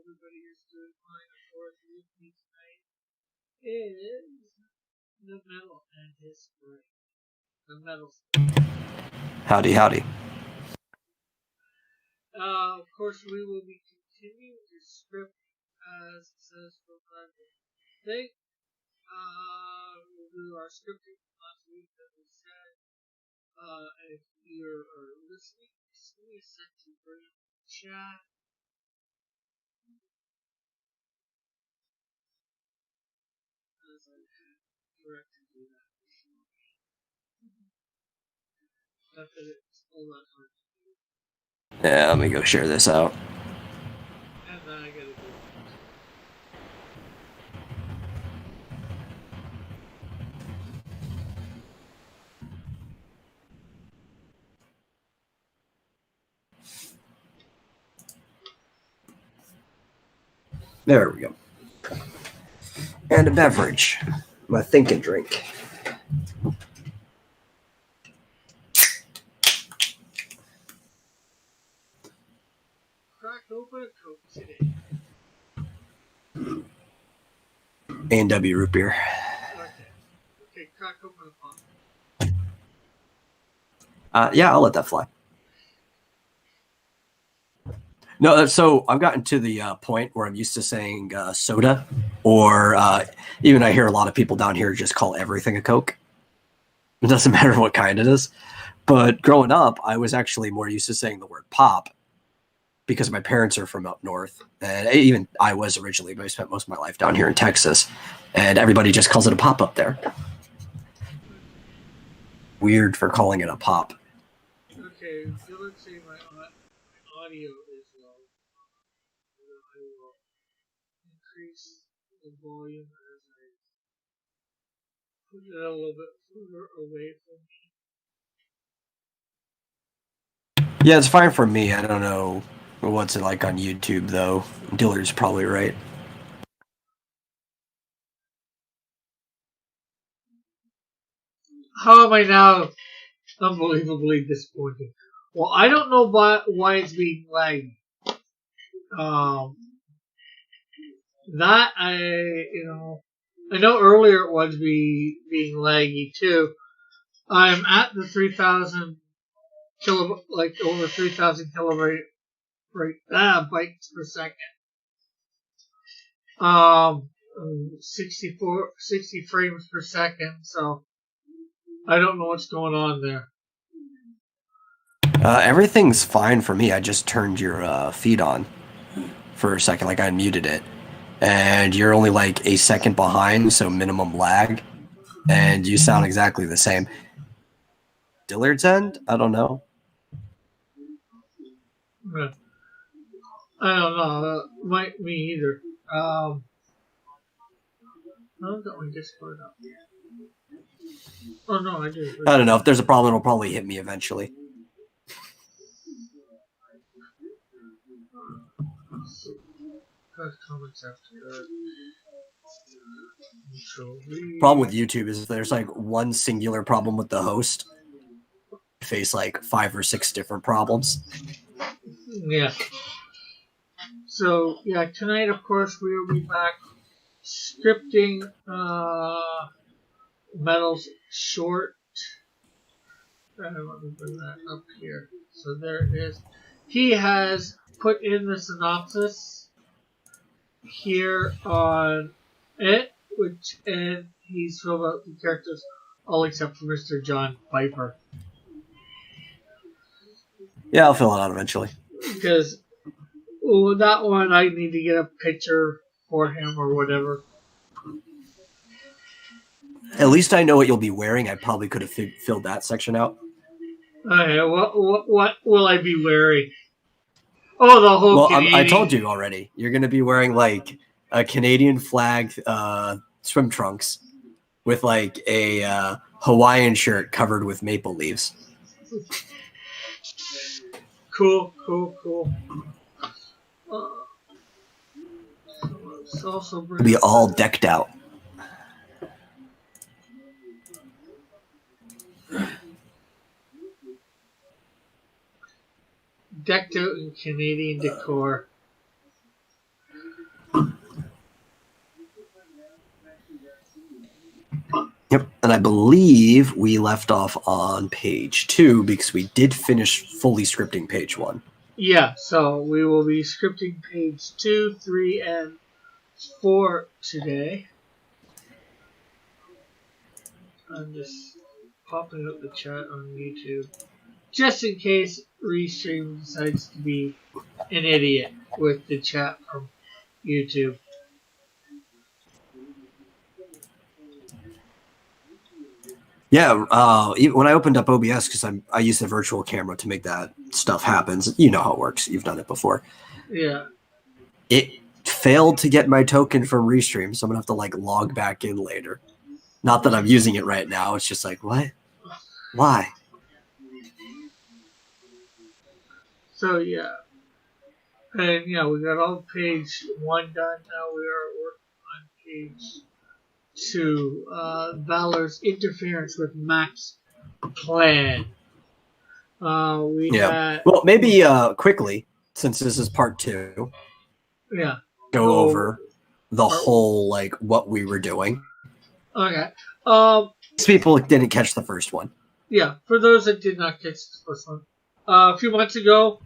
everybody is doing fine. Of course, with me tonight is the metal and his spring. The metal. Howdy, howdy. Of course, we will be continuing the script as it says from that thing. We'll do our scripting from last week that we said. If you're listening, just give me a sec to bring up the chat. As I had directed you that before. Not that it's all that hard to do. Yeah, let me go share this out. And then I gotta go. There we go. And a beverage. My think and drink. Crack open a Coke today. A&W root beer. Okay, crack open a pop. Yeah, I'll let that fly. No, so I've gotten to the point where I'm used to saying soda, or even I hear a lot of people down here just call everything a Coke. It doesn't matter what kind it is. But growing up, I was actually more used to saying the word pop because my parents are from up north. And even I was originally, but I spent most of my life down here in Texas. And everybody just calls it a pop up there. Weird for calling it a pop. Okay, so let's say my audio is low. I will increase the volume as I put it a little bit further away from me. Yeah, it's fine for me. I don't know what's it like on YouTube, though. Dillard's probably right. How am I now unbelievably disappointed? Well, I don't know why it's being laggy. That I know earlier it was being laggy too. I'm at the 3,000 over 3,000 kilobytes per second. 60 frames per second. So I don't know what's going on there. Everything's fine for me. I just turned your feed on for a second, like I unmuted it. And you're only like a second behind, so minimum lag. And you sound exactly the same. Dillard's end? I don't know. I don't know. Might me either. I've got my Discord up. Oh no, I do. I don't know. If there's a problem, it'll probably hit me eventually. Problem with YouTube is if there's like one singular problem with the host, you face like 5 or 6 different problems. Yeah. So yeah, tonight of course we will be back scripting Metal's short. Let me bring that up here. So there it is. He has put in the synopsis here on it, and he's filled out the characters all except for Mr. John Piper. Yeah, I'll fill it out eventually. Because that one I need to get a picture for him or whatever. At least I know what you'll be wearing. I probably could have filled that section out. Okay, what will I be wearing? Oh, the whole Canadian. I told you already. You're going to be wearing like a Canadian flag swim trunks with like a Hawaiian shirt covered with maple leaves. Cool. We'll be all decked out. Decked out in Canadian decor. Yep, and I believe we left off on page 2 because we did finish fully scripting page 1. Yeah, so we will be scripting page 2, 3, and 4 today. I'm just popping up the chat on YouTube, just in case Restream decides to be an idiot with the chat from YouTube. Yeah, when I opened up OBS, because I use the virtual camera to make that stuff happen. You know how it works. You've done it before. Yeah. It failed to get my token from Restream, so I'm going to have to like log back in later. Not that I'm using it right now. It's just like, what? Why? So, yeah. And, yeah, we got all page 1 done. Now we are working on page 2. Valor's interference with Mac's plan. Well, maybe quickly, since this is part 2. Yeah. Go over the whole, like, what we were doing. Okay. These people didn't catch the first one. Yeah, for those that did not catch the first one. A few months ago,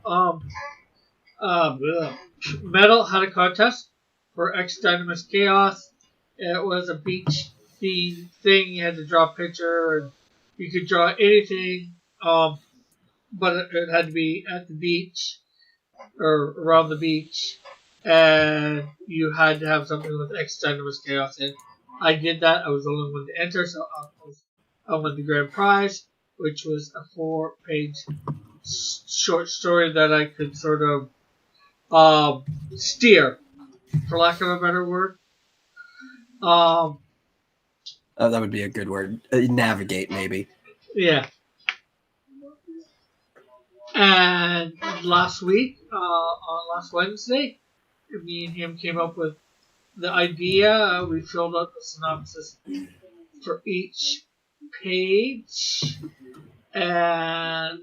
Metal had a contest for X Dynamis Chaos. It was a beach theme thing. You had to draw a picture, and you could draw anything, but it had to be at the beach or around the beach, and you had to have something with X Dynamis Chaos in. I did that. I was the only one to enter, so I won the grand prize, which was a 4-page short story that I could sort of steer, for lack of a better word. That would be a good word. Navigate, maybe. Yeah. And last week, on last Wednesday, me and him came up with the idea. We filled out the synopsis for each page and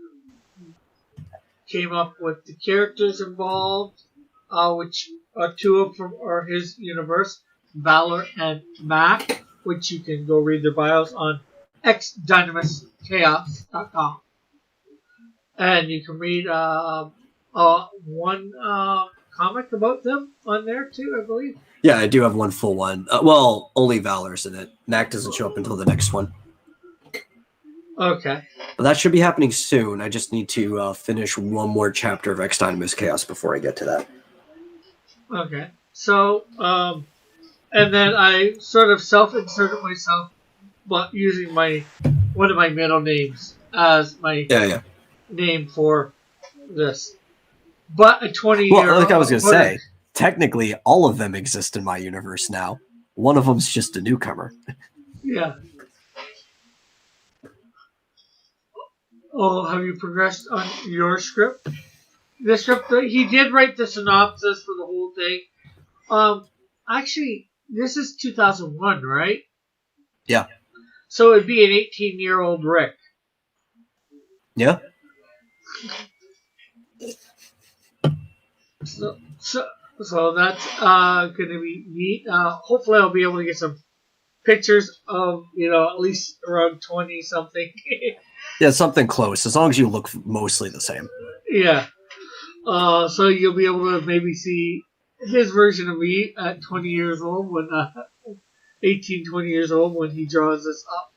came up with the characters involved, which are 2 of them are his universe, Valor and Mac, which you can go read their bios on xdynamischaos.com. And you can read one comic about them on there too, I believe. Yeah, I do have one full one. Well, only Valor's in it. Mac doesn't show up until the next one. Okay. But that should be happening soon. I just need to finish one more chapter of X Dynamis Chaos before I get to that. Okay. So, and then I sort of self-inserted myself, but using one of my middle names as my name for this. But a 20-year... Well, like I was going to say, technically all of them exist in my universe now. One of them's just a newcomer. Yeah. Oh, have you progressed on your script? The script, he did write the synopsis for the whole thing. Actually, this is 2001, right? Yeah. So it'd be an 18-year-old Rick. Yeah. So that's going to be neat. Hopefully I'll be able to get some pictures of, at least around 20-something. Yeah, something close, as long as you look mostly the same. Yeah. So you'll be able to maybe see his version of me at 20 years old, 20 years old, when he draws this up.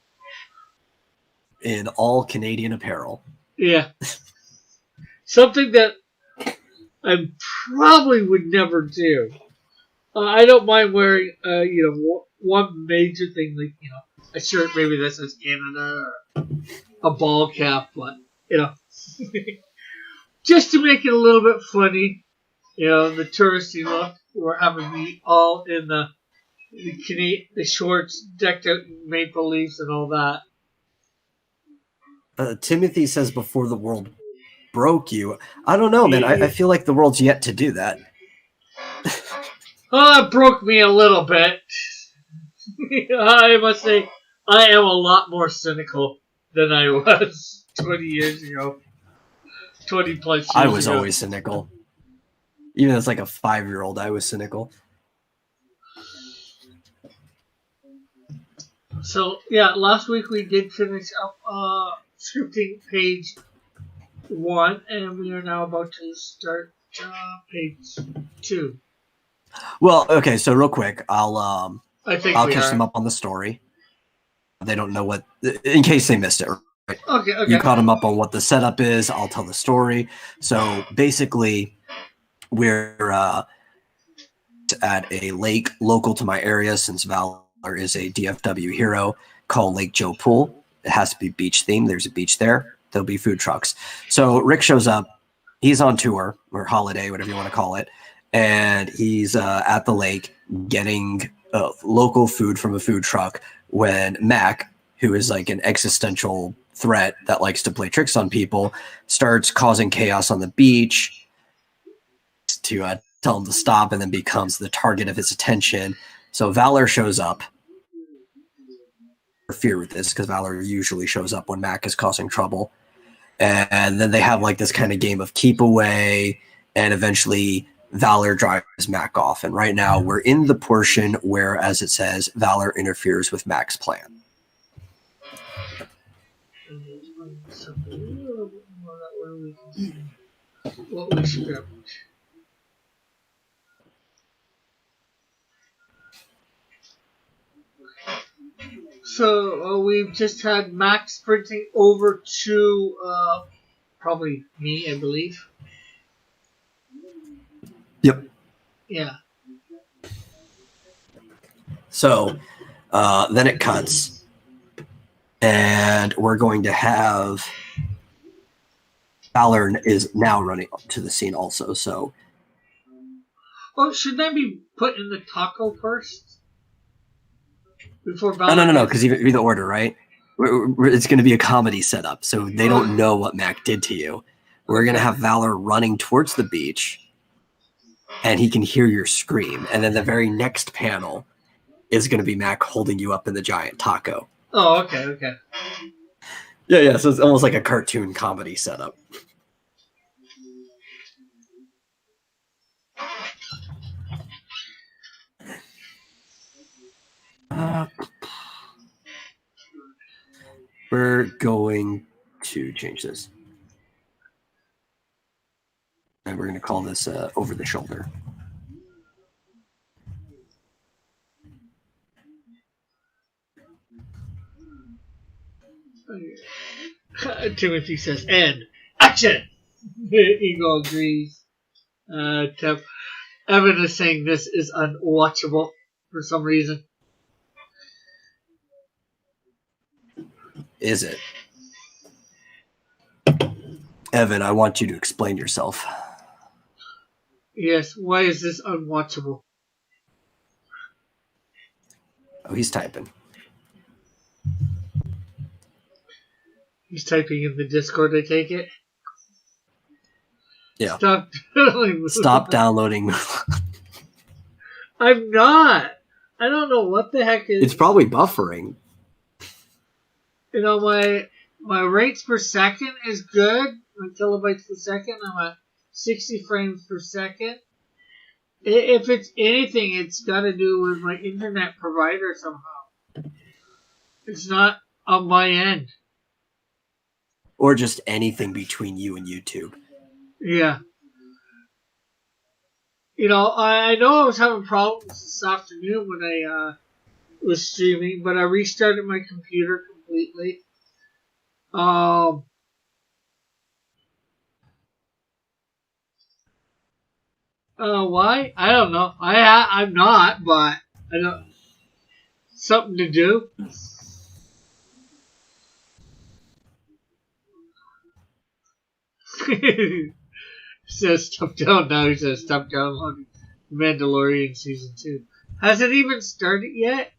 In all Canadian apparel. Yeah. Something that I probably would never do. I don't mind wearing, one major thing, like, a shirt maybe that says Canada, or a ball cap, but, just to make it a little bit funny, the touristy look. We're having me all in the shorts decked out in maple leaves and all that. Timothy says before the world broke you. I don't know, man. I feel like the world's yet to do that. Oh, it broke me a little bit. I must say, I am a lot more cynical than I was 20 years ago. 20 plus years I was ago. always cynical. Even as like a 5-year-old, I was cynical. So yeah, last week we did finish up scripting page 1, and we are now about to start page 2. Well, okay, so real quick, I'll I think I'll we catch are. them up on the story. They don't know what, in case they missed it. Right? Okay. You caught them up on what the setup is. I'll tell the story. So basically, we're at a lake local to my area, since Valor is a DFW hero, called Lake Joe Pool. It has to be beach themed. There's a beach there. There'll be food trucks. So Rick shows up. He's on tour or holiday, whatever you want to call it, and he's at the lake getting local food from a food truck when Mac, who is like an existential threat that likes to play tricks on people, starts causing chaos on the beach to tell him to stop, and then becomes the target of his attention. So Valor shows up. Interfere with this because Valor usually shows up when Mac is causing trouble. And then they have like this kind of game of keep away, and eventually Valor drives Mac off. And right now we're in the portion where, as it says, Valor interferes with Mac's plan. What we script. So we've just had Mac sprinting over to probably me, I believe. Yep. Yeah. So then it cuts, and we're going to have Valor is now running up to the scene also. So, well, shouldn't I be put in the taco first before Valor? No, because you read the order, right? It's going to be a comedy setup, so they don't know what Mac did to you. We're going to have Valor running towards the beach, and he can hear your scream. And then the very next panel is going to be Mac holding you up in the giant taco. Oh, okay. Yeah, so it's almost like a cartoon comedy setup. We're going to change this. And we're going to call this over the shoulder. Timothy says, "And action!" Eagle agrees. Evan is saying this is unwatchable for some reason. Is it? Evan, I want you to explain yourself. Yes, why is this unwatchable? Oh, he's typing. He's typing in the Discord, I take it? Yeah. Stop downloading. I'm not. I don't know what the heck is. It's probably buffering. You know, my rates per second is good. My kilobytes per second. I'm at 60 frames per second. If it's anything, it's got to do with my internet provider somehow. It's not on my end. Or just anything between you and YouTube. Yeah. You know, I know I was having problems this afternoon when I was streaming, but I restarted my computer completely. Why? I don't know. I'm not, but I don't. Something to do. He says stop down now. He says stop downloading Mandalorian season 2. Has it even started yet?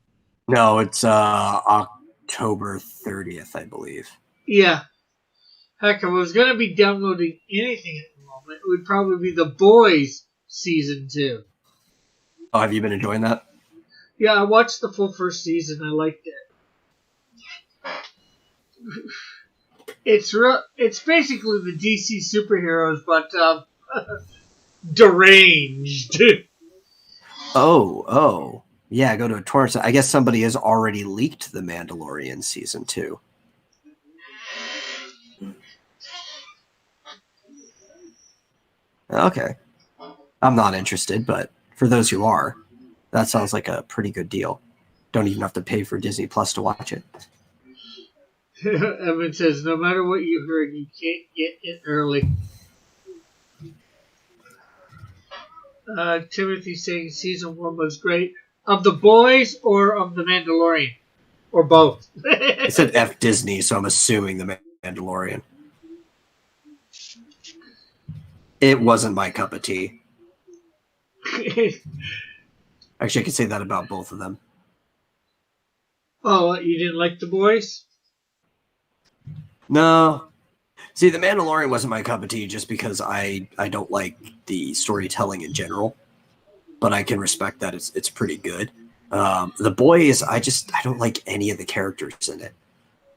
No, it's October 30th, I believe. Yeah. Heck, if I was gonna be downloading anything at the moment, it would probably be The Boys season 2. Oh, have you been enjoying that? Yeah, I watched the full first season. I liked it. It's basically the DC superheroes, but deranged. Oh. Yeah, go to a torrent. I guess somebody has already leaked The Mandalorian season 2. Okay. I'm not interested, but for those who are, that sounds like a pretty good deal. Don't even have to pay for Disney Plus to watch it. Evan says, no matter what you heard, you can't get it early. Timothy saying season 1 was great. Of The Boys or of The Mandalorian? Or both? It said F Disney, so I'm assuming The Mandalorian. It wasn't my cup of tea. Actually, I could say that about both of them. Oh, you didn't like The Boys? No. See, The Mandalorian wasn't my cup of tea just because I don't like the storytelling in general, but I can respect that it's pretty good. The Boys, I don't like any of the characters in it.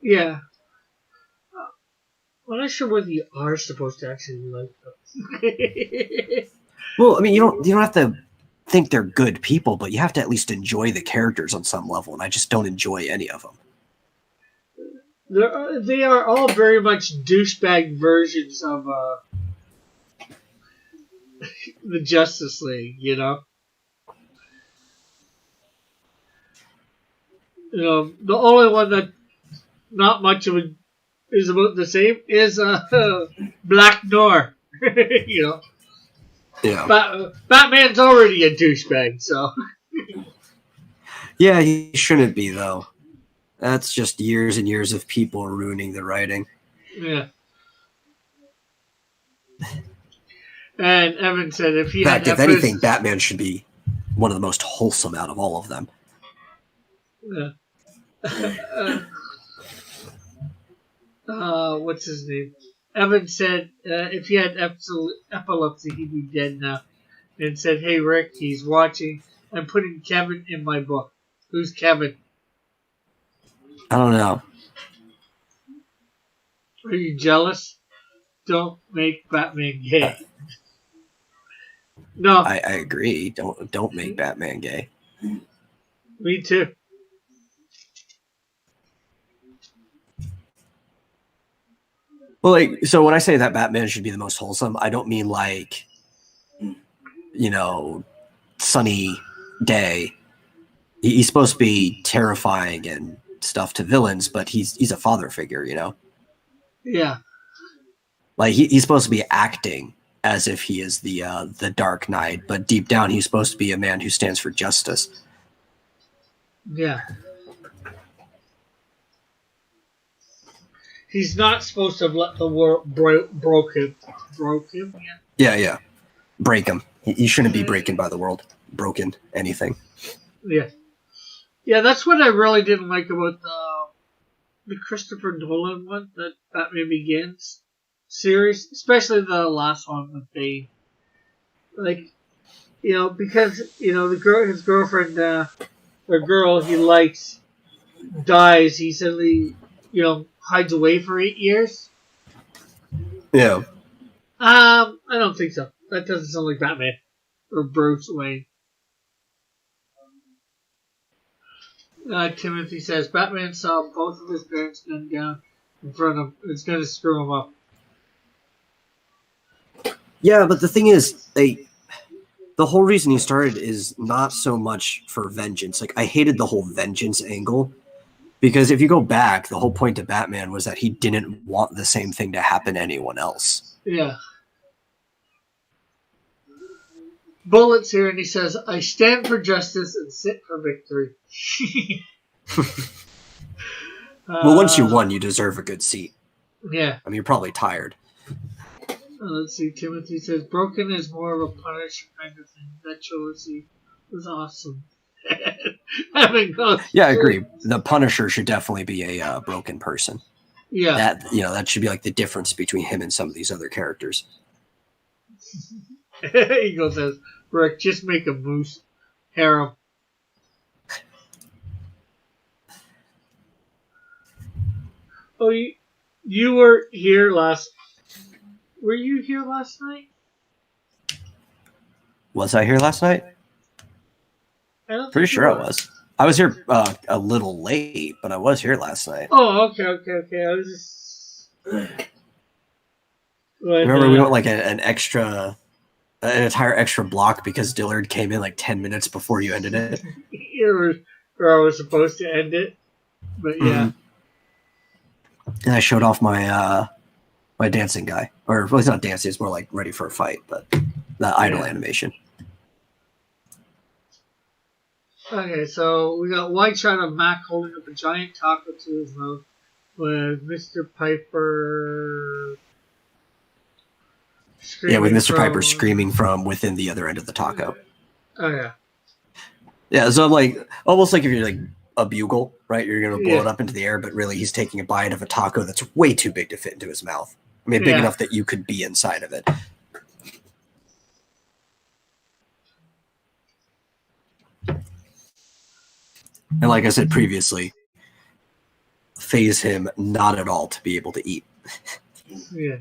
Yeah. I'm not sure whether you are supposed to actually like them. Well, I mean, you don't have to think they're good people, but you have to at least enjoy the characters on some level, and I just don't enjoy any of them. They are all very much douchebag versions of the Justice League, you know? You know, the only one that not much of it is about the same is Black Noir. You know? Yeah. Batman's already a douchebag, so. Yeah, he shouldn't be, though. That's just years and years of people ruining the writing. Yeah. And Evan said if he had... In fact, if anything, Batman should be one of the most wholesome out of all of them. Yeah. What's his name? Evan said if he had epilepsy, he'd be dead now. And said, hey, Rick, he's watching. I'm putting Kevin in my book. Who's Kevin? I don't know. Are you jealous? Don't make Batman gay. No. I agree. Don't make Batman gay. Me too. Well, like, so when I say that Batman should be the most wholesome, I don't mean like, sunny day. He's supposed to be terrifying and stuff to villains, but he's a father figure, Yeah. Like he's supposed to be acting as if he is the Dark Knight, but deep down he's supposed to be a man who stands for justice. Yeah. He's not supposed to have let the world broke him. Broke him? Yeah. Break him. He shouldn't be breaking by the world. Broken anything. Yeah. Yeah, that's what I really didn't like about the Christopher Nolan one, that Batman Begins series, especially the last one with Bane. Like, because his girlfriend, the girl he likes, dies. He suddenly, hides away for 8 years. Yeah. I don't think so. That doesn't sound like Batman or Bruce Wayne. Timothy says Batman saw both of his parents gunned down in front of him. It's going to screw him up. Yeah, but the thing is, the whole reason he started is not so much for vengeance. Like, I hated the whole vengeance angle. Because if you go back, the whole point of Batman was that he didn't want the same thing to happen to anyone else. Yeah. Bullet's here and he says, I stand for justice and sit for victory. Well, once you won, you deserve a good seat. Yeah. I mean, you're probably tired. Let's see. Timothy says, Broken is more of a Punisher kind of thing. That trilogy was awesome. Yeah, I agree. The Punisher should definitely be a broken person. Yeah. That should be like the difference between him and some of these other characters. Eagle says, Rick, just make a moose harem. Oh, you were here last... Were you here last night? Was I here last night? I don't Pretty think sure I you were. was. I was here a little late, but I was here last night. Oh, okay. I was just. When, Remember, we went like an entire extra block because Dillard came in like 10 minutes before you ended it. where I was supposed to end it, but yeah. And I showed off my my dancing guy, or well, he's not dancing; it's more like ready for a fight, but the idle animation. Okay, so we got wide shot of Mac holding up a giant taco to his mouth, with Mr. Piper. Yeah, with Mr. Piper from- screaming from within the other end of the taco. Oh yeah. Yeah, so I'm like almost like if you're like a bugle, right? You're gonna blow Yeah. it up into the air, but really he's taking a bite of a taco that's way too big to fit into his mouth. I mean, big Yeah. enough that you could be inside of it. And like I said previously, phase him not at all to be able to eat. Yeah.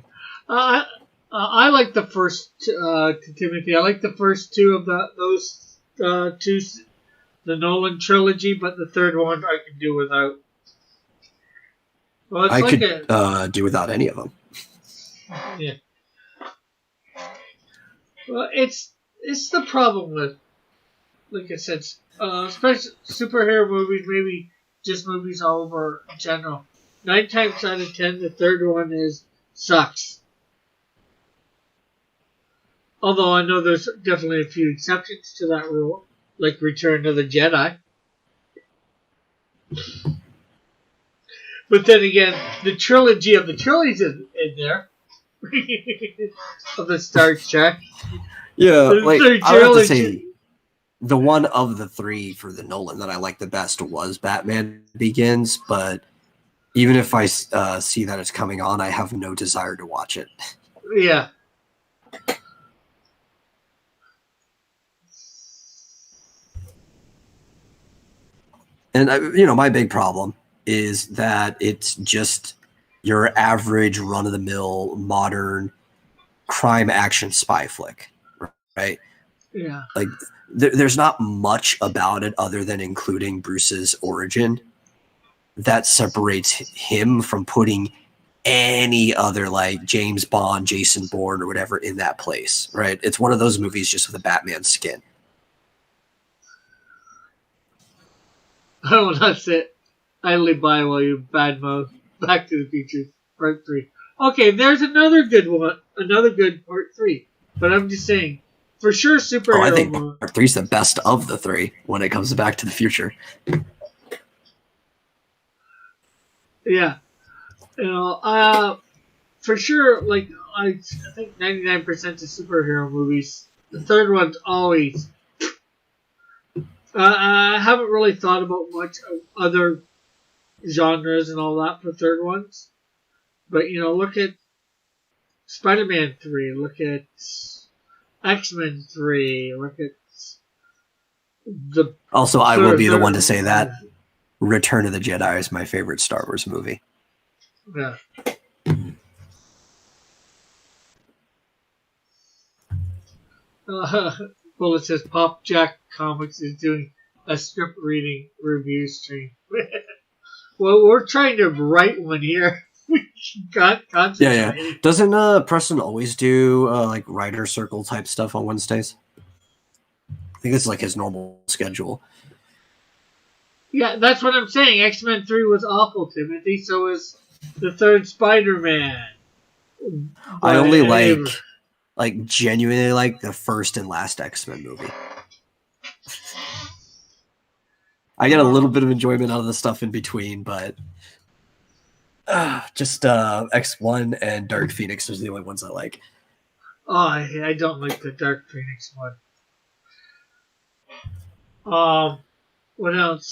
I like the first Timothy. I like the first two of those two, the Nolan trilogy, but the third one I can do without. Well, it's I like could do without any of them. yeah. Well, it's the problem with, like I said, especially superhero movies, maybe just movies all over in general. 9 times out of 10, the third one sucks. Although I know there's definitely a few exceptions to that rule, like Return of the Jedi. But then again, the trilogy of the trilogies is in there. Of the Star Trek. Yeah, like third I would have to trilogy. say the one of the three for the Nolan that I liked the best was Batman Begins, but even if I see that it's coming on, I have no desire to watch it. Yeah. And my big problem is that it's just your average run-of-the-mill modern crime action spy flick, right? Yeah. Like there's not much about it other than including Bruce's origin that separates him from putting any other like James Bond, Jason Bourne, or whatever in that place, right? It's one of those movies just with a Batman skin. Oh, that's it. Idly by while you badmouth Back to the Future Part 3. Okay, there's another good one. Another good Part 3. But I'm just saying, for sure superhero I think movie. Part 3 is the best of the three when it comes to Back to the Future. Yeah. For sure, like, I think 99% of superhero movies, the third one's always... I haven't really thought about much of other genres and all that for third ones. But, look at Spider-Man 3, look at X-Men 3, look at the... Also, I will be the one to say that Return of the Jedi is my favorite Star Wars movie. Yeah. Well, it says Pop Jack Comics is doing a script reading review stream. Well, we're trying to write one here. We got concentrating. Yeah. Doesn't Preston always do like writer circle type stuff on Wednesdays? I think it's like his normal schedule. Yeah, that's what I'm saying. X-Men 3 was awful, Timothy. So is the third Spider-Man. I only Whatever. like genuinely like the first and last X-Men movie. I get a little bit of enjoyment out of the stuff in between, but just X1 and Dark Phoenix are the only ones I like. Oh, I don't like the Dark Phoenix one. What else?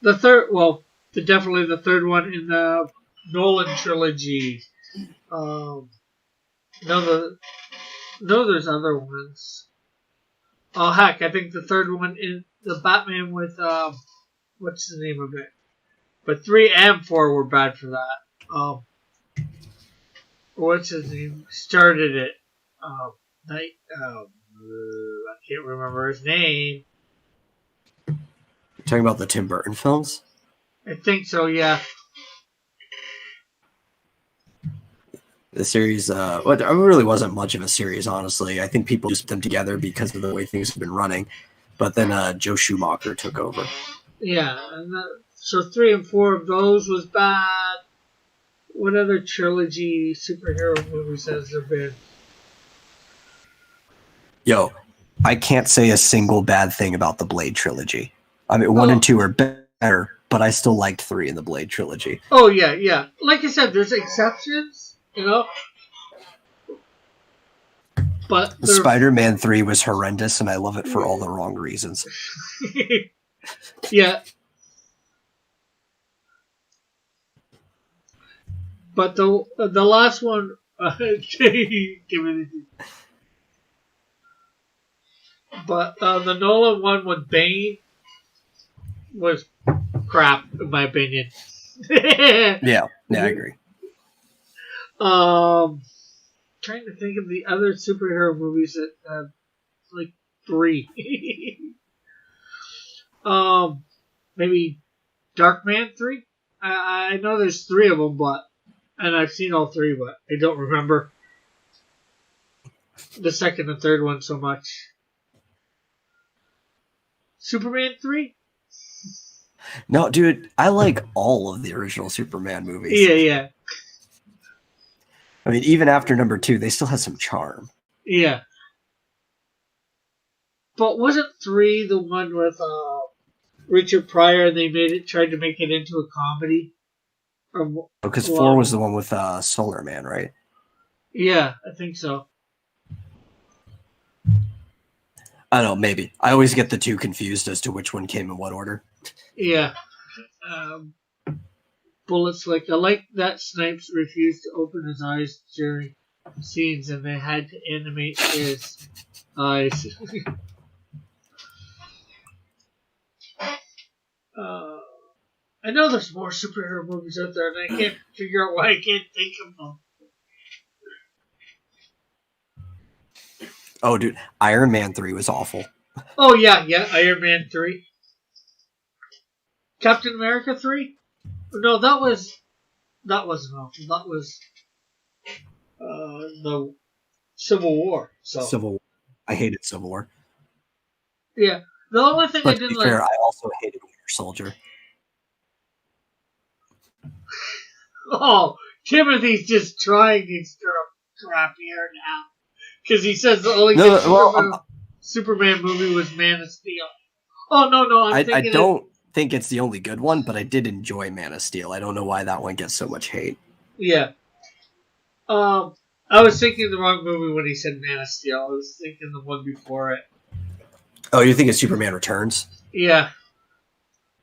The third, definitely the third one in the Nolan trilogy. No, there's other ones. Oh heck, I think the third one in the Batman with what's the name of it? But 3 and 4 were bad for that. What's his name? Started it. I can't remember his name. You're talking about the Tim Burton films? I think so, yeah. The series, well, it really wasn't much of a series, honestly. I think people just put them together because of the way things have been running. But then Joe Schumacher took over. Yeah, and so 3 and 4 of those was bad. What other trilogy superhero movies has there been? Yo, I can't say a single bad thing about the Blade trilogy. I mean, 1 and 2 are better, but I still liked 3 in the Blade trilogy. Oh, yeah, yeah. Like I said, there's exceptions, you know? But Spider-Man 3 was horrendous, and I love it for all the wrong reasons. Yeah. But the last one, but the Nolan one with Bane was crap, in my opinion. Yeah, I agree. Trying to think of the other superhero movies that have like 3. Maybe Darkman 3. I know there's 3 of them, and I've seen all 3, but I don't remember the second and third one so much. Superman 3? No, dude, I like all of the original Superman movies. Yeah. I mean, even after number 2, they still had some charm. Yeah. But wasn't 3 the one with Richard Pryor and they tried to make it into a comedy? Because 4 was the one with Solar Man, right? Yeah, I think so. I don't know, maybe. I always get the 2 confused as to which one came in what order. Yeah. Bullets I like that Snipes refused to open his eyes during scenes and they had to animate his eyes. I know there's more superhero movies out there and I can't figure out why I can't think of them. Oh, dude, Iron Man 3 was awful. Oh, yeah, Iron Man 3. Captain America 3? No, that wasn't awful. That was the Civil War. So. Civil War. I hated Civil War. Yeah. The only thing but I didn't to be fair, I also hated Winter Soldier. Oh, Timothy's just trying to stir up crap here now. Because he says the only Superman movie was Man of Steel. Oh, no, I don't think it's the only good one, but I did enjoy Man of Steel. I don't know why that one gets so much hate. Yeah. I was thinking the wrong movie when he said Man of Steel. I was thinking the one before it. Oh, you think it's Superman Returns? Yeah.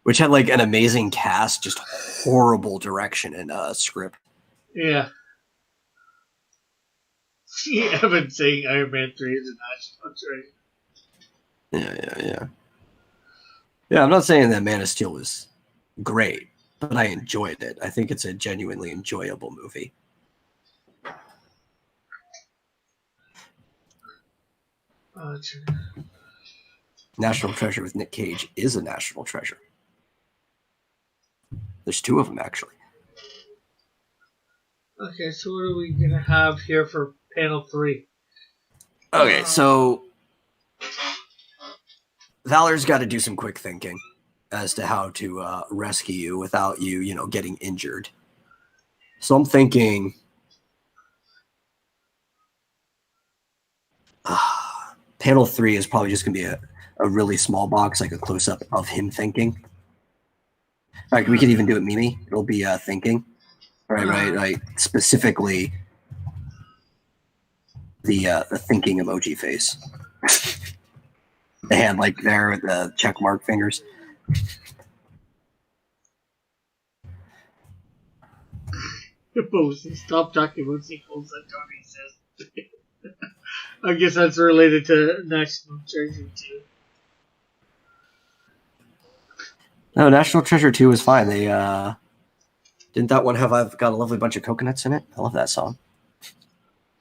Which had like an amazing cast, just horrible direction and script. Yeah. I've been saying Iron Man 3 is a national treasure. Yeah. Yeah, I'm not saying that Man of Steel was great, but I enjoyed it. I think it's a genuinely enjoyable movie. National Treasure with Nick Cage is a national treasure. There's 2 of them, actually. Okay, so what are we going to have here for panel 3? Okay, so Valor's got to do some quick thinking as to how to rescue you without you, getting injured. So I'm thinking panel 3 is probably just going to be a really small box, like a close-up of him thinking. Like we could even do it Mimi. It'll be thinking. Right. Like specifically the thinking emoji face. They had like there the check mark fingers. Stop talking about sequels that Tony says. I guess that's related to National Treasure 2. No, National Treasure 2 is fine. They didn't that one have I've got a lovely bunch of coconuts in it? I love that song.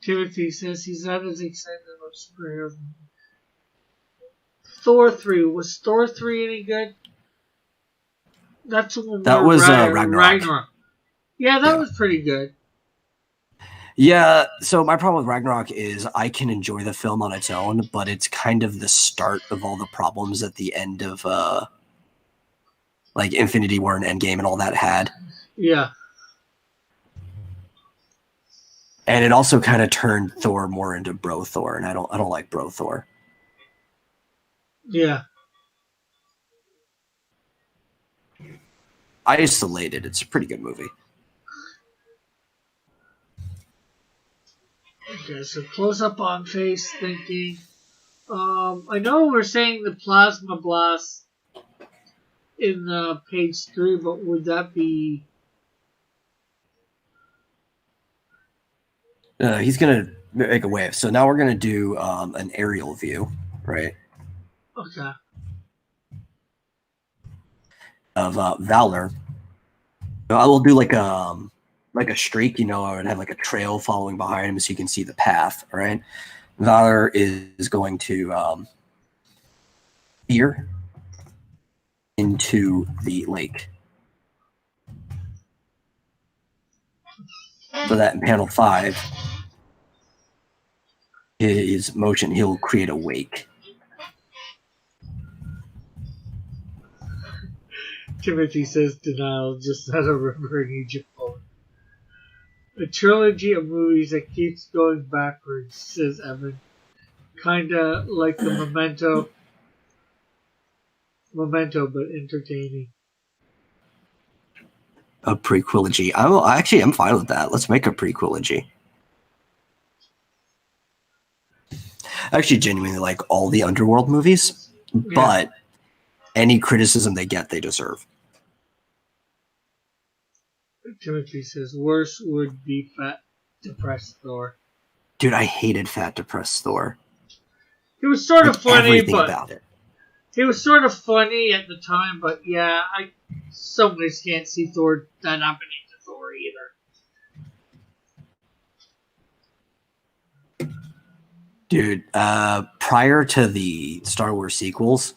Timothy says he's not as excited about superheroes. Thor 3. Was Thor 3 any good? That's the one That where was Ragnarok. Yeah, that Yeah. was pretty good. Yeah, so my problem with Ragnarok is I can enjoy the film on its own, but it's kind of the start of all the problems at the end of like Infinity War and Endgame and all that had. Yeah. And it also kind of turned Thor more into bro Thor, and I don't like bro Thor. Yeah. Isolated, it's a pretty good movie. Okay, so close up on face thinking. I know we're saying the plasma blast in page 3, but would that be... He's gonna make a wave. So now we're gonna do an aerial view, right? Okay. Of Valor. I will do like a streak, I would have like a trail following behind him so you can see the path, all right? Valor is going to peer into the lake. So that in panel 5, his motion, he'll create a wake. Timothy says denial, just not a river in Egypt. A trilogy of movies that keeps going backwards, says Evan. Kinda like the Memento, but entertaining. A prequelogy. I'm fine with that. Let's make a prequelogy. I actually genuinely like all the Underworld movies, but any criticism they get, they deserve. Timothy says worse would be Fat Depressed Thor. Dude, I hated Fat Depressed Thor. He was sort of funny, everything but about it. He was sort of funny at the time, but yeah, some guys can't see Thor that happening to Thor either. Dude, prior to the Star Wars sequels,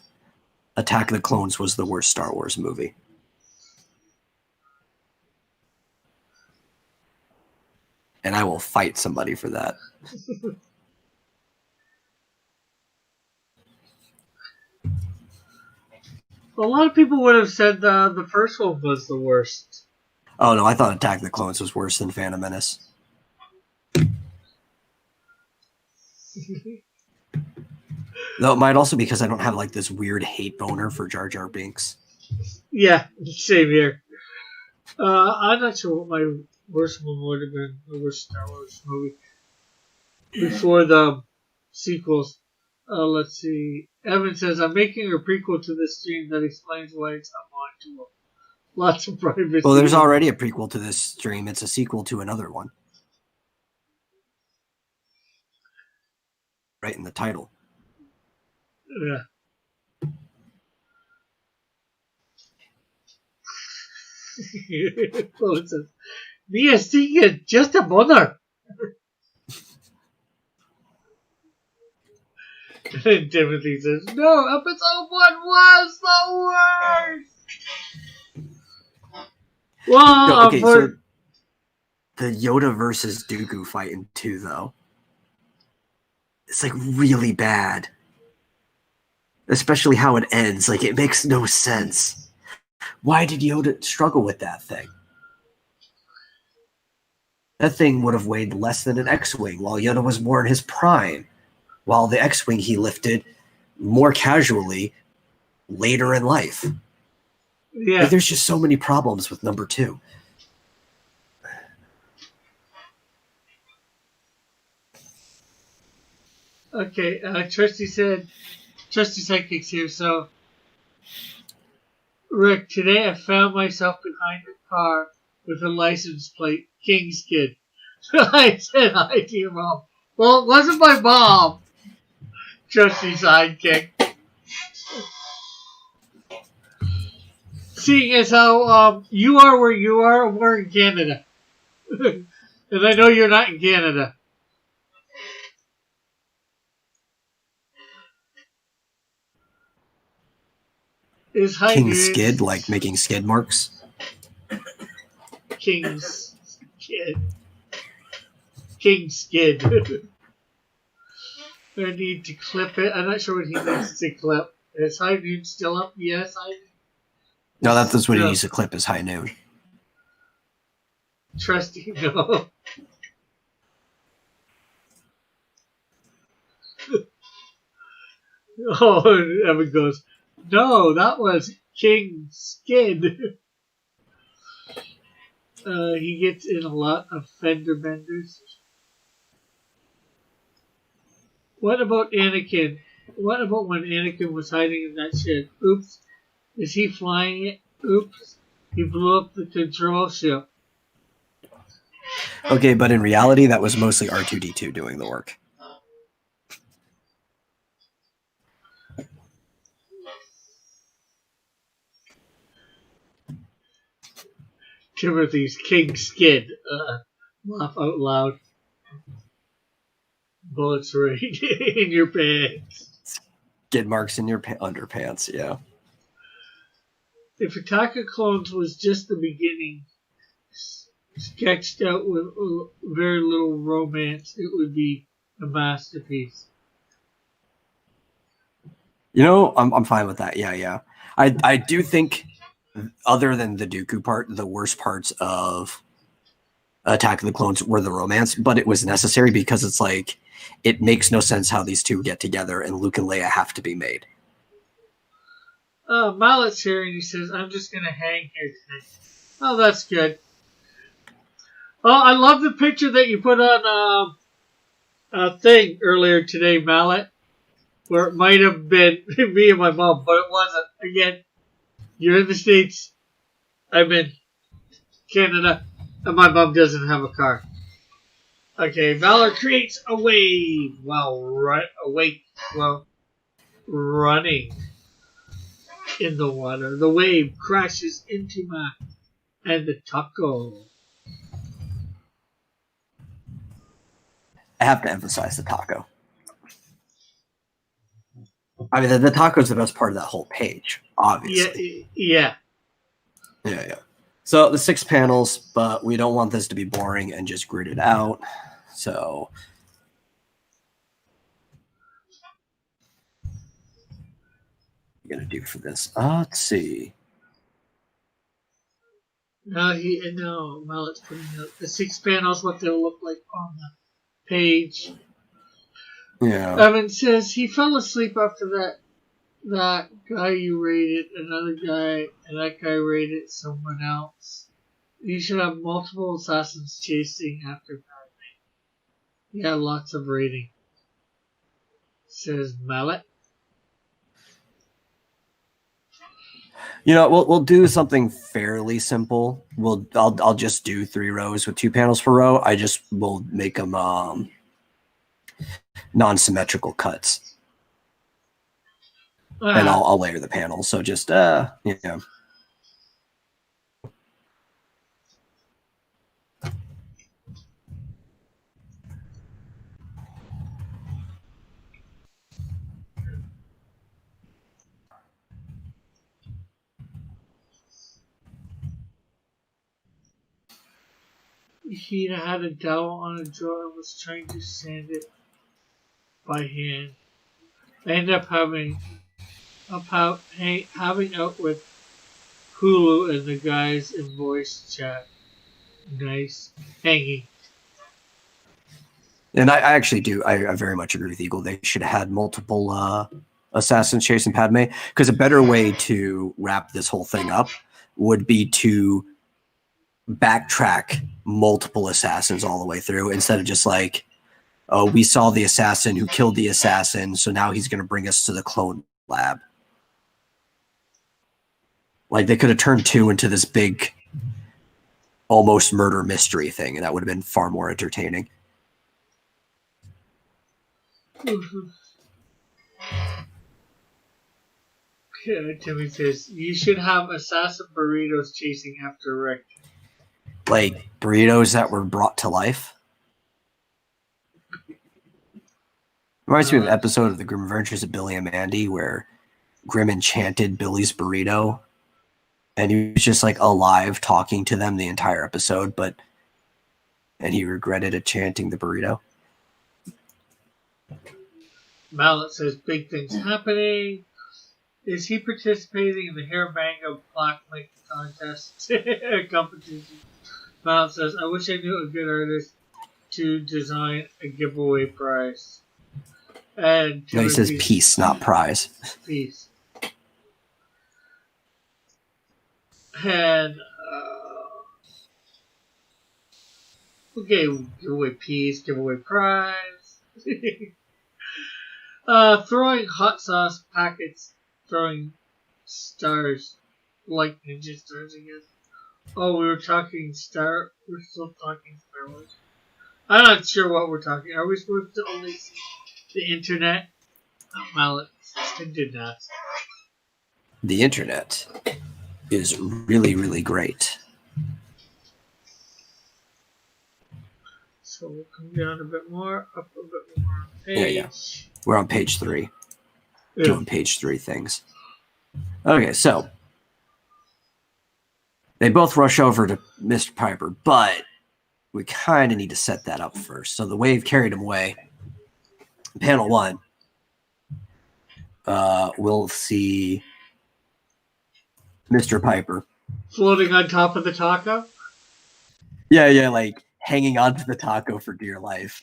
Attack of the Clones was the worst Star Wars movie. And I will fight somebody for that. A lot of people would have said the first one was the worst. Oh no, I thought Attack of the Clones was worse than Phantom Menace. Though it might also be because I don't have like this weird hate boner for Jar Jar Binks. Yeah, same here. I'm not sure what my worst one would have been. The worst Star Wars movie before the sequels. Let's see. Evan says, I'm making a prequel to this stream that explains why it's unwatchable. Lots of privacy. Well, there's already a prequel to this stream. It's a sequel to another one. Right in the title. Yeah. Well, it says, Mia Seegan, just a mother. And Timothy says, no, episode 1 was the worst. Well, no, okay, so the Yoda versus Dooku fight in 2, though, it's like really bad. Especially how it ends. Like, it makes no sense. Why did Yoda struggle with that thing? That thing would have weighed less than an X-Wing, while Yoda was more in his prime. While the X-Wing he lifted more casually later in life. Yeah. Like, there's just so many problems with number 2. Okay, Trusty Sidekicks here, so Rick, today I found myself behind a car with a license plate, King's Kid. I said hi to your mom. Well, it wasn't my mom. Trusty Sidekick. Seeing as how you are where you are, we're in Canada. And I know you're not in Canada. is high King noon. Skid, like making skid marks. King's Skid. King Skid. I need to clip it. I'm not sure what he needs to clip. Is high noon still up? Yes, high noon. No, that's what he needs to clip is high noon. Trusty, no. Oh, and Evan goes, no, that was King Skid. He gets in a lot of fender benders. What about Anakin? What about when Anakin was hiding in that ship? Oops. Is he flying it? Oops. He blew up the control ship. Okay, but in reality, that was mostly R2-D2 doing the work. Timothy's King Skid. Laugh out loud. Bullets right in your pants. Skid marks in your underpants, yeah. If Attack of Clones was just the beginning, sketched out with very little romance, it would be a masterpiece. You know, I'm fine with that. Yeah. I do think, other than the Dooku part, the worst parts of Attack of the Clones were the romance, but it was necessary because it's like, it makes no sense how these two get together and Luke and Leia have to be made. Mallet's here and he says, I'm just going to hang here today. Oh, that's good. Oh, I love the picture that you put on a thing earlier today, Mallet, where it might have been me and my mom, but it wasn't. Again, you're in the States, I'm in Canada, and my mom doesn't have a car. Okay, Valor creates a wave while running in the water. The wave crashes into Mac and the taco. I have to emphasize the taco. I mean, the taco is the best part of that whole page, obviously. Yeah. So the 6 panels, but we don't want this to be boring and just gridded out. So what are you gonna do for this? Let's see. No, Mallet's putting out the 6 panels, what they'll look like on the page. Yeah. Evan says he fell asleep after that guy you raided, another guy, and that guy raided someone else. You should have multiple assassins chasing after Padme. Yeah, lots of raiding. Says Mallet. You know, we'll do something fairly simple. I'll just do 3 rows with 2 panels per row. I just will make them non-symmetrical cuts, and I'll layer the panels. So just yeah. He had a dowel on a drawer and was trying to sand it by hand. I ended up having out with Hulu and the guys in voice chat. Nice. Hanging. And I actually do. I very much agree with Eagle. They should have had multiple assassins chasing Padme, because a better way to wrap this whole thing up would be to backtrack multiple assassins all the way through, instead of just like, oh, we saw the assassin who killed the assassin, so now he's going to bring us to the clone lab. Like, they could have turned 2 into this big almost murder mystery thing, and that would have been far more entertaining. Yeah, Timmy says, you should have assassin burritos chasing after Rick. Like burritos that were brought to life. Reminds me of an episode of The Grim Adventures of Billy and Mandy where Grim enchanted Billy's burrito, and he was just like alive talking to them the entire episode, and he regretted enchanting the burrito. Mallet says big things happening. Is he participating in the hair mango plaque making contest competition? Mallet says, I wish I knew a good artist to design a giveaway prize. And no, he says peace, not prize. Peace. And okay, give away peace, give away prize. Throwing hot sauce packets, throwing stars like ninja stars again. Oh, we're still talking Star Wars. I'm not sure what we're talking. Are we supposed to only see the internet? Mallet, I did not. The internet is really, really great. So we'll come down a bit more, up a bit more on page. Yeah. We're on page 3. Yeah. Doing page 3 things. Okay, so they both rush over to Mr. Piper, but we kind of need to set that up first. So the wave carried him away. Panel 1. We'll see Mr. Piper floating on top of the taco? Yeah, like hanging onto the taco for dear life.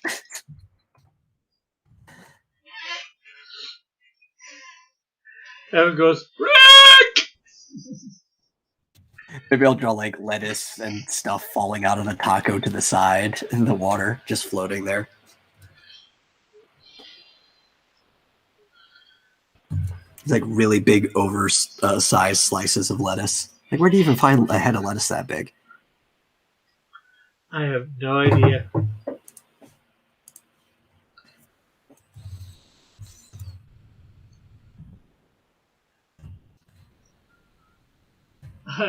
Evan goes, Rick! Maybe I'll draw like lettuce and stuff falling out of the taco to the side in the water, just floating there. It's like really big, oversized slices of lettuce. Like, where do you even find a head of lettuce that big? I have no idea.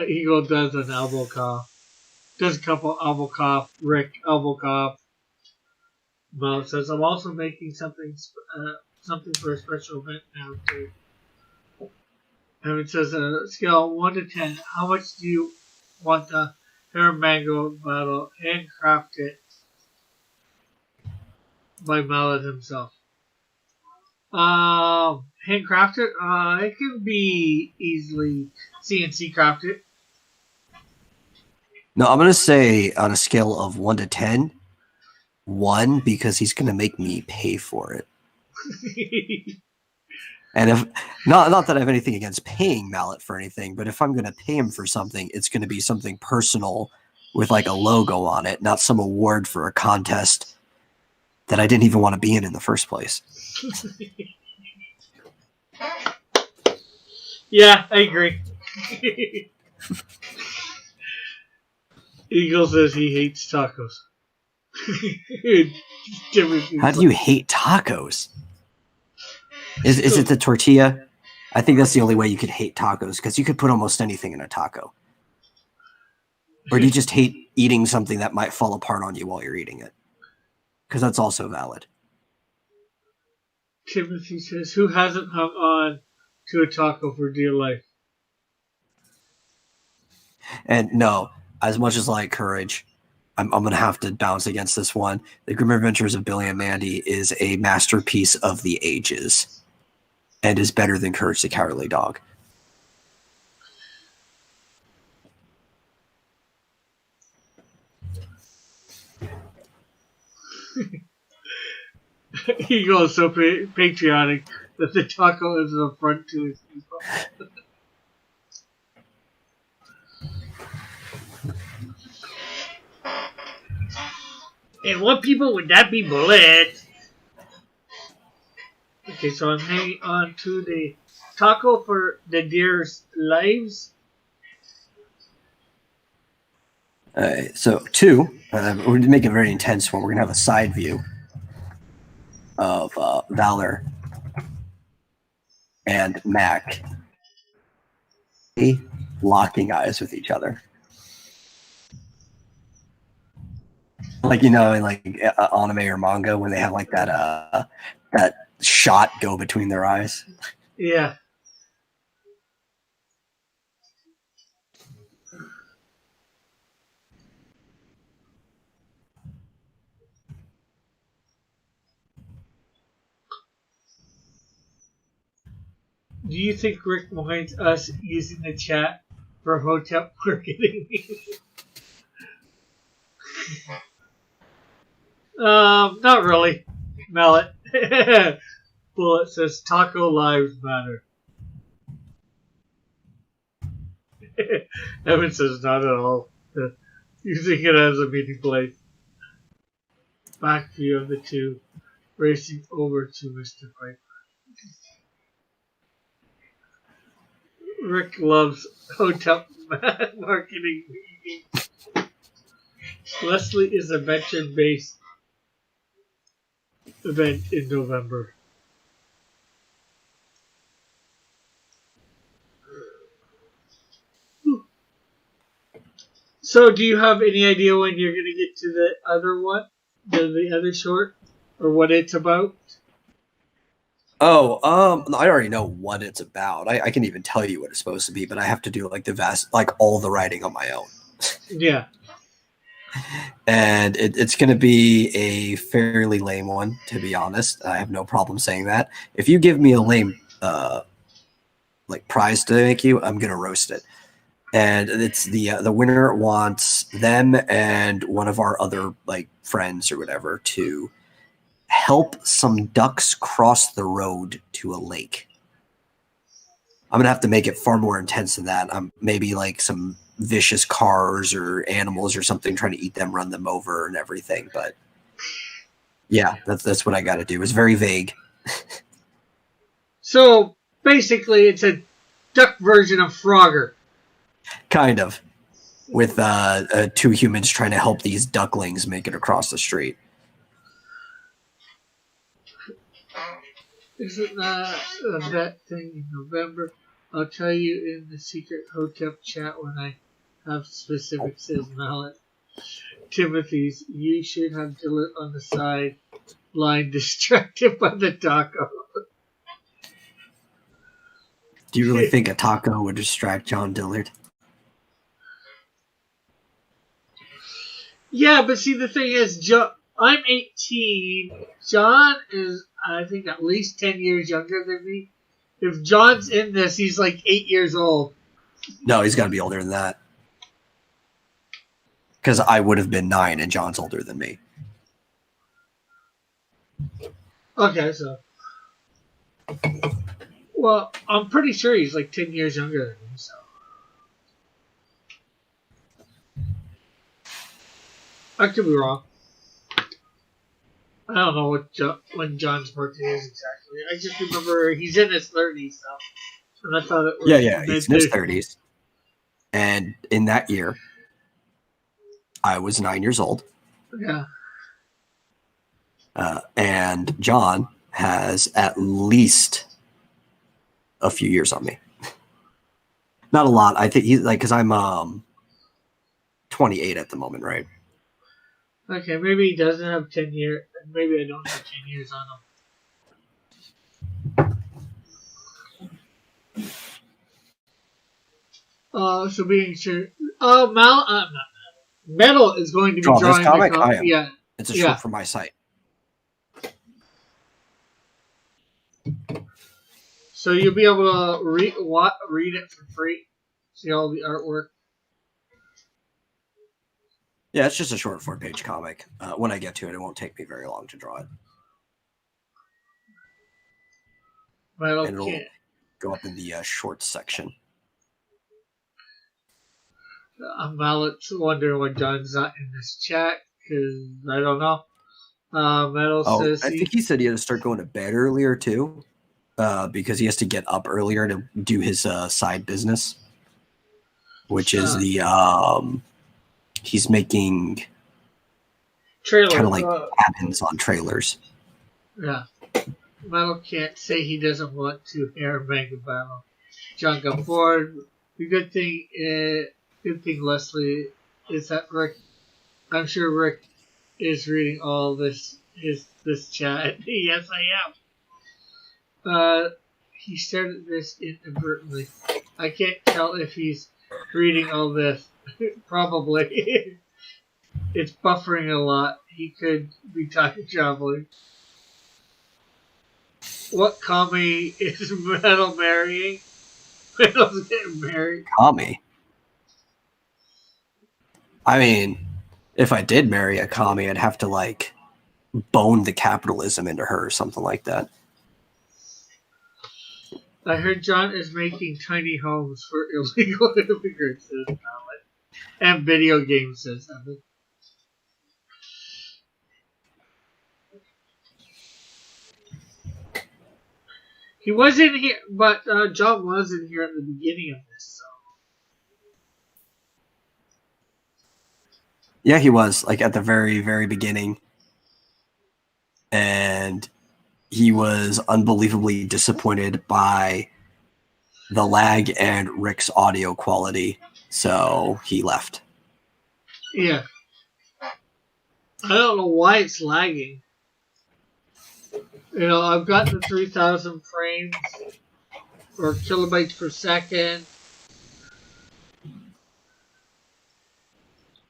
Eagle does an elbow cough. Does a couple elbow cough. Rick elbow cough. Mo says, I'm also making something for a special event now too. And it says a scale 1 to 10. How much do you want the hair mango bottle handcrafted by Mallet himself? Handcrafted? It can be easily CNC crafted. No, I'm going to say on a scale of 1 to 10, 1, because he's going to make me pay for it. And if not that I have anything against paying Mallet for anything, but if I'm going to pay him for something, it's going to be something personal with like a logo on it, not some award for a contest that I didn't even want to be in the first place. Yeah, I agree. Eagle says he hates tacos. How do you hate tacos? Is it the tortilla? I think that's the only way you could hate tacos, because you could put almost anything in a taco. Or do you just hate eating something that might fall apart on you while you're eating it? Because that's also valid. Timothy says, who hasn't hung on to a taco for dear life? And no, as much as I like Courage, I'm going to have to bounce against this one. The Grim Adventures of Billy and Mandy is a masterpiece of the ages and is better than Courage the Cowardly Dog. Eagle is so patriotic that the taco is an affront to his people. And what people would that be bullet? Okay, so I'm hanging on to the taco for the deer's lives. So 2, we're going to make a very intense one. We're going to have a side view of Valor and Mac locking eyes with each other. Like, you know, in like anime or manga when they have like that shot go between their eyes. Yeah. Yeah, And what people would that be bullet? would make a very intense one. We're going to have a side view of Valor and Mac locking eyes with each other. Like, you know, in like anime or manga when they have like that shot go between their eyes. Yeah. Do you think Rick minds us using the chat for hotel marketing? Not really. Mallet. Bullet says Taco Lives Matter. Evan says not at all. Using it as a meeting place. Back view of the two racing over to Mr. Piper. Rick loves hotel marketing meetings. Leslie is a veteran-based event in November. So, do you have any idea when you're going to get to the other one? The other short? Or what it's about? Oh, I already know what it's about. I can even tell you what it's supposed to be, but I have to do all the writing on my own. Yeah. And it's going to be a fairly lame one, to be honest. I have no problem saying that. If you give me a lame prize to make you, I'm going to roast it. And it's the winner wants them and one of our other friends or whatever to help some ducks cross the road to a lake. I'm gonna have to make it far more intense than that. Maybe some vicious cars or animals or something trying to eat them, run them over, and everything. But yeah, that's what I got to do. It's very vague. So basically, it's a duck version of Frogger. Kind of, with two humans trying to help these ducklings make it across the street. Isn't that thing in November? I'll tell you in the secret Hotep chat when I have specifics, says Mallet. Timothy's, you should have Dillard on the side line distracted by the taco. Do you really think a taco would distract John Dillard? Yeah, but see, the thing is, I'm 18. John is, I think, at least 10 years younger than me. If John's in this, he's 8 years old. No, he's got to be older than that. Because I would have been 9 and John's older than me. Okay, so. Well, I'm pretty sure he's 10 years younger than me, so. I could be wrong. I don't know when John's birthday is exactly. I just remember he's in his 30s, so. And I thought it was. Yeah, he's in his 30s. And in that year, I was 9 years old. Yeah. And John has at least a few years on me. Not a lot. I think he's because I'm 28 at the moment, right? Okay, maybe he doesn't have 10 years. Maybe I don't have 10 years on him. So being sure. Metal is going to be drawing this comic. the I am. Yeah, it's a short for my site. So you'll be able to read it for free. See all the artwork. Yeah, it's just a short 4-page comic. When I get to it, it won't take me very long to draw it. Metal and it'll go up in the shorts section. Mallet's wondering why John's not in this chat, because I don't know. Metal says I think he said he had to start going to bed earlier too, because he has to get up earlier to do his side business, which is the he's making trailer kind of like cabins on trailers. Yeah, Metal can't say he doesn't want to hear Mega Battle. John got bored. The good thing, Leslie, is that Rick. I'm sure Rick is reading all this chat. Yes, I am. He started this inadvertently. I can't tell if he's reading all this. Probably. It's buffering a lot. He could be time traveling. what comedy is Metal marrying? Metal's getting married. Kami. I mean, if I did marry a commie, I'd have to like bone the capitalism into her or something like that. I heard John is making tiny homes for illegal immigrants and video games, says Evan. He wasn't here, but John wasn't here at the beginning of this, so. Yeah, he was like at the very, very beginning. And he was unbelievably disappointed by the lag and Rick's audio quality. So he left. Yeah. I don't know why it's lagging. You know, I've got the 3,000 frames or kilobytes per second.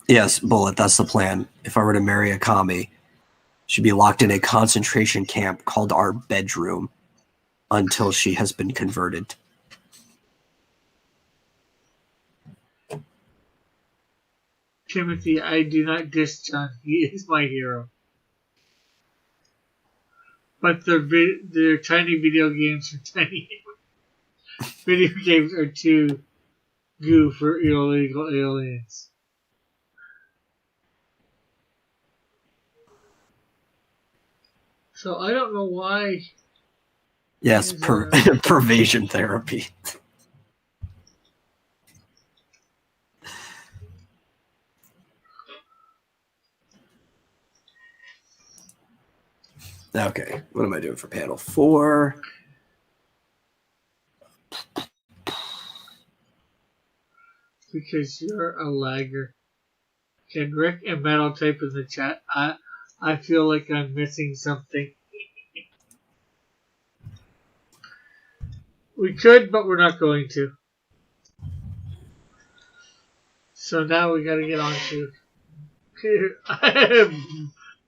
Yes, Bullet, that's the plan. If I were to marry a commie, she'd be locked in a concentration camp called our bedroom until she has been converted. Timothy, I do not diss John. He is my hero. But their tiny video games are tiny. Video games are too goo for illegal aliens. So I don't know why. Yes, pervasion therapy. Okay, what am I doing for panel 4? Because you're a lagger. Can Rick and Metal type in the chat? I feel like I'm missing something. We could, but we're not going to. So now we gotta get on to...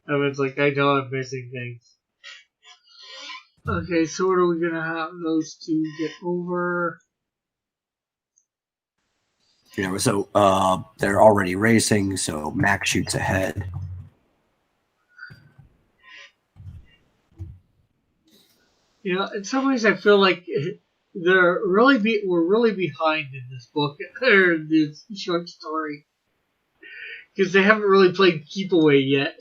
Evan's like, I know I'm missing things. Okay, so what are we gonna have those two get over? Yeah, so they're already racing, so Mac shoots ahead. You know, in some ways I feel like we're really behind in this book, or this short story. Because they haven't really played Keep Away yet.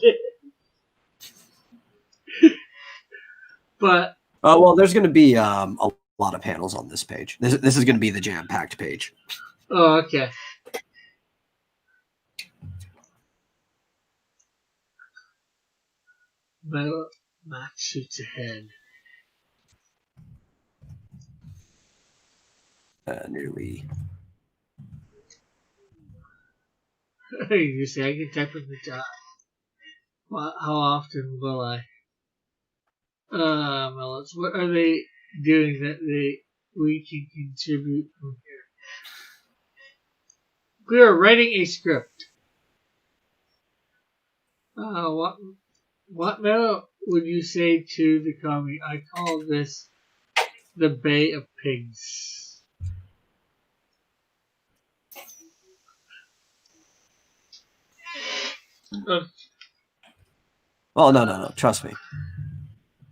But well, there's going to be a lot of panels on this page. This is going to be the jam-packed page. Oh, okay. Max shoots ahead. Nearly. You say I can type in the chat. How often will I? Melons, what are they doing that we can contribute from here? We are writing a script. What metal would you say to the commie? I call this the Bay of Pigs. Well, no. Trust me.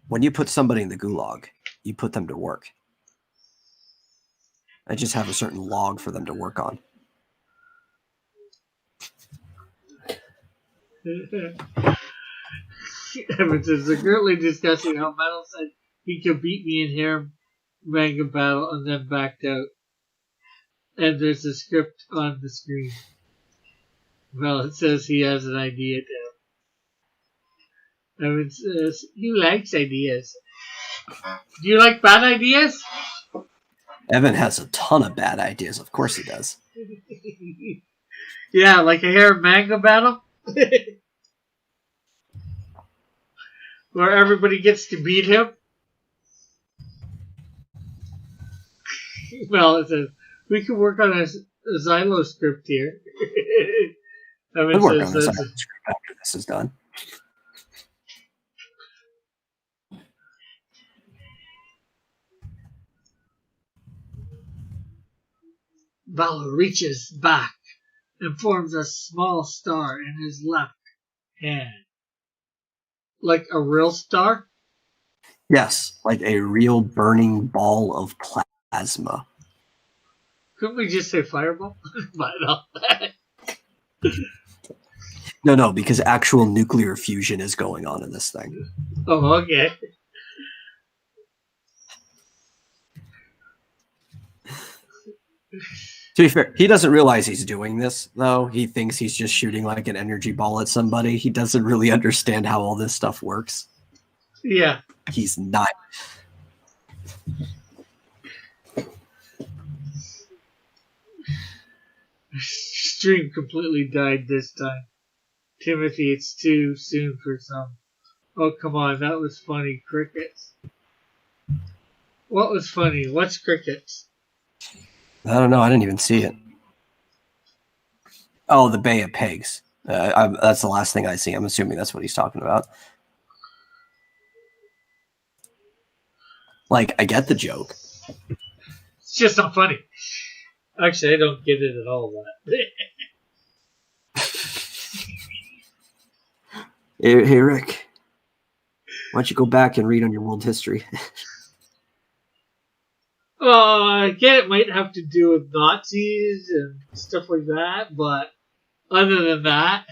When you put somebody in the gulag, you put them to work. I just have a certain log for them to work on. Evans is currently discussing how Metal said he could beat me in hair manga battle and then backed out. And there's a script on the screen. Well, it says he has an idea now. Evans says he likes ideas. Do you like bad ideas? Evan has a ton of bad ideas. Of course he does. Yeah, like a hair manga battle? Where everybody gets to beat him? Well, it says, we can work on a Xylo script here. We'll work on this script after this is done. Valor reaches back and forms a small star in his left hand. Like a real star? Yes, like a real burning ball of plasma. Couldn't we just say fireball? But no. No, because actual nuclear fusion is going on in this thing. Oh, okay. To be fair, he doesn't realize he's doing this, though. He thinks he's just shooting like an energy ball at somebody. He doesn't really understand how all this stuff works. Yeah. He's not. Stream completely died this time. Timothy, it's too soon for some. Oh, come on, that was funny. Crickets. What was funny? What's crickets? I don't know. I didn't even see it. Oh, the Bay of Pigs. That's the last thing I see. I'm assuming that's what he's talking about. Like, I get the joke. It's just not funny. Actually, I don't get it at all. Hey, Rick. Why don't you go back and read on your world history? Well, I get it might have to do with Nazis and stuff like that, but other than that,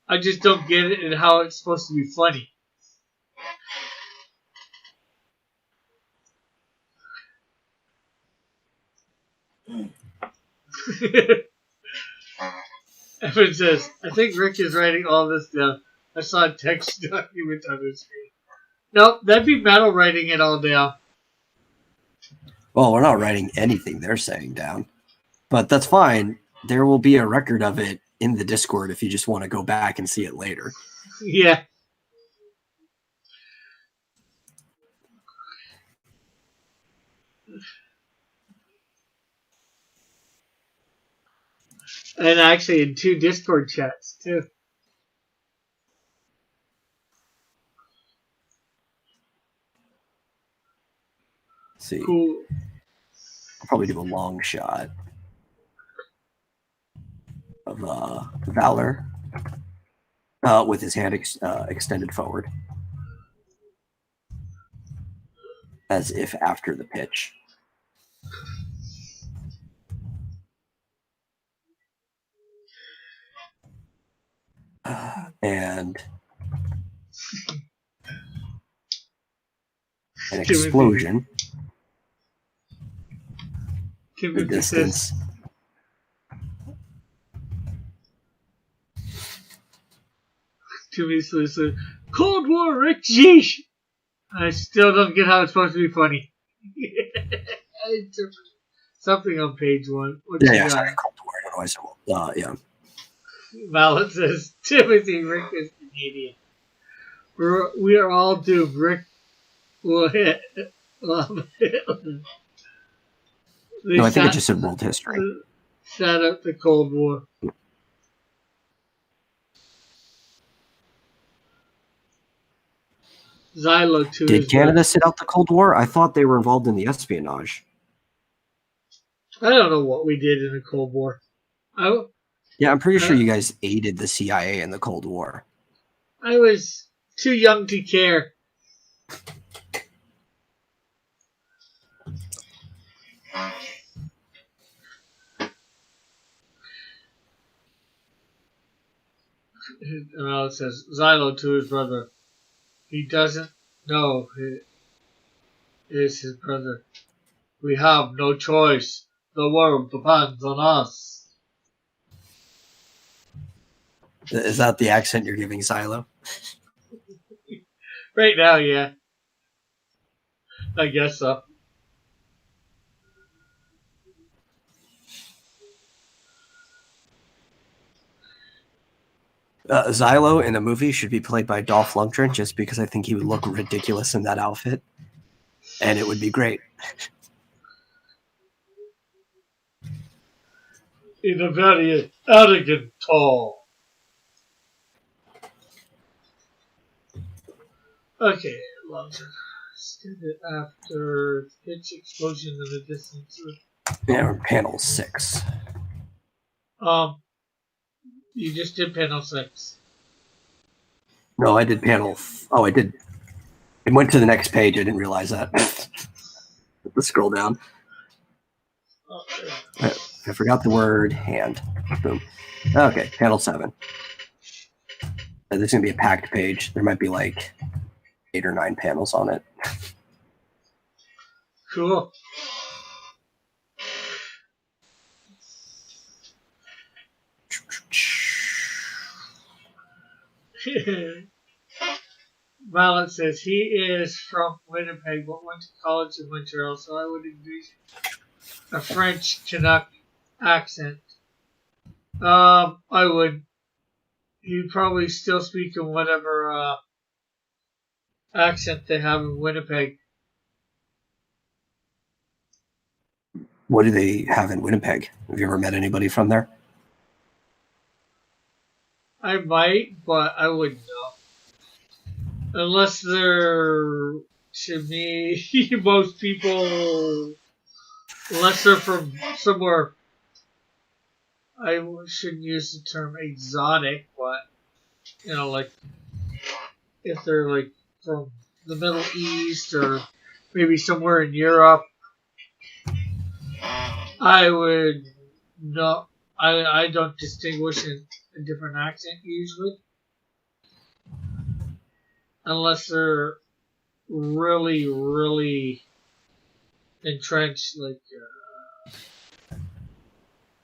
I just don't get it and how it's supposed to be funny. Evan says, I think Rick is writing all this down. I saw a text document on his screen. Nope, that'd be Metal writing it all down. Well, we're not writing anything they're saying down. But that's fine. There will be a record of it in the Discord if you just want to go back and see it later. Yeah. And actually in 2 Discord chats, too. Let's see. Cool. I'll probably do a long shot of Valor with his hand extended forward. As if after the pitch. And an explosion in the distance. Timothy says, Cold War, Rick, jeesh! I still don't get how it's supposed to be funny. Something on page 1. Yeah, sorry, Cold War. Otherwise, yeah. Mallet says, Timothy, Rick is Canadian. We are all doomed. Rick will hit. No, I think it just said world history. Sat up the Cold War. Xylo too. Did Canada sit out the Cold War? I thought they were involved in the espionage. I don't know what we did in the Cold War. Yeah, I'm pretty sure you guys aided the CIA in the Cold War. I was too young to care. And Alex says, Xylo to his brother. He doesn't know it is his brother. We have no choice. The world depends on us. Is that the accent you're giving Xylo? Right now, yeah. I guess so. Xylo in a movie should be played by Dolph Lundgren just because I think he would look ridiculous in that outfit. And it would be great. In a very elegant tone. Okay, Lundgren. Extended after pitch explosion in the distance. Yeah, panel 6. You just did panel 6. No, I did panel. I did. It went to the next page. I didn't realize that. Let's scroll down. Okay. I forgot the word hand. Boom. Okay, panel 7. This is going to be a packed page. There might be like 8 or 9 panels on it. Cool. Violet says he is from Winnipeg but went to college in Montreal, so I would envision a French Canuck accent. I would. He'd probably still speak in whatever accent they have in Winnipeg. What do they have in Winnipeg? Have you ever met anybody from there? I might, but I wouldn't know. Unless they're, to me, most people, unless they're from somewhere, I shouldn't use the term exotic, but, you know, like, if they're, like, from the Middle East or maybe somewhere in Europe, I would not, I don't distinguish a different accent usually. Unless they're really, really entrenched, like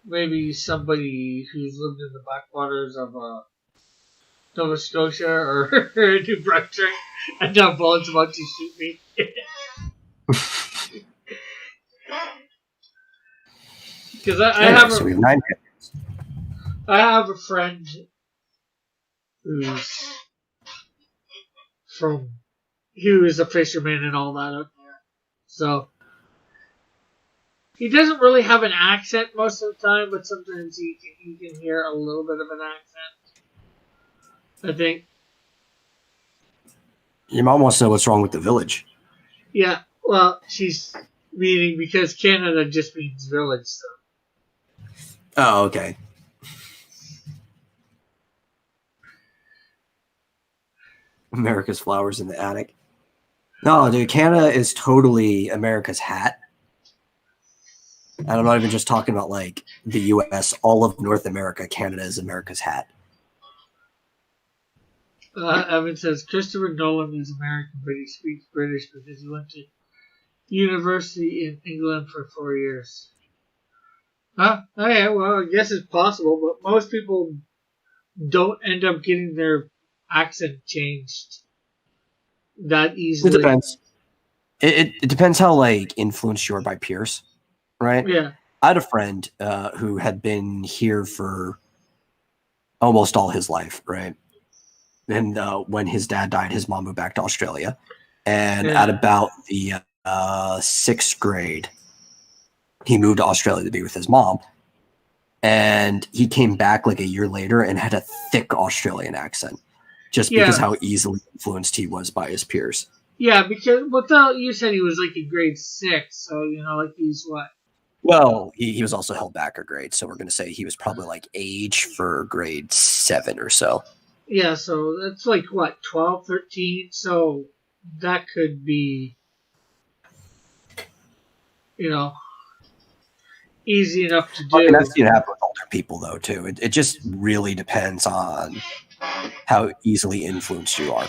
maybe somebody who's lived in the backwaters of Nova Scotia or New Brunswick, and now bullets about to shoot me. Because I have so we have 9 panels. I have a friend who's who is a fisherman and all that out there. So he doesn't really have an accent most of the time, but sometimes you can hear a little bit of an accent. I think. Your mom wants to know what's wrong with the village. Yeah, well, she's meaning because Canada just means village. So. Oh, okay. America's flowers in the attic. No, dude, Canada is totally America's hat. And I'm not even just talking about like the U.S. All of North America, Canada is America's hat. Evan says Christopher Nolan is American, but he speaks British because he went to university in England for 4 years. Huh? Oh, yeah, well, I guess it's possible, but most people don't end up getting their accent changed that easily. It depends. It depends how like influenced you are by peers, right? Yeah. I had a friend who had been here for almost all his life, right? And when his dad died, his mom moved back to Australia. And at about the 6th grade, he moved to Australia to be with his mom. And he came back like a year later and had a thick Australian accent. Just because how easily influenced he was by his peers. Yeah, because you said he was like in grade 6, so like he's what? Well, he was also held back a grade, so we're going to say he was probably like age for grade 7 or so. Yeah, so that's like what, 12, 13? So that could be, easy enough to do. I mean, that's what happen with older people, though, too. It just really depends on how easily influenced you are.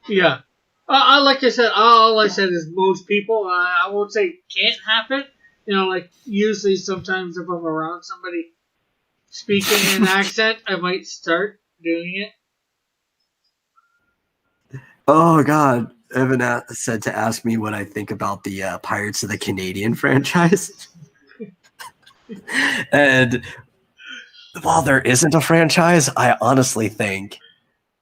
Yeah. Like I said, all I said is most people. I won't say it can't happen. Like usually sometimes if I'm around somebody speaking in an accent, I might start doing it. Oh, God. Evan said to ask me what I think about the Pirates of the Canadian franchise. And while there isn't a franchise, I honestly think,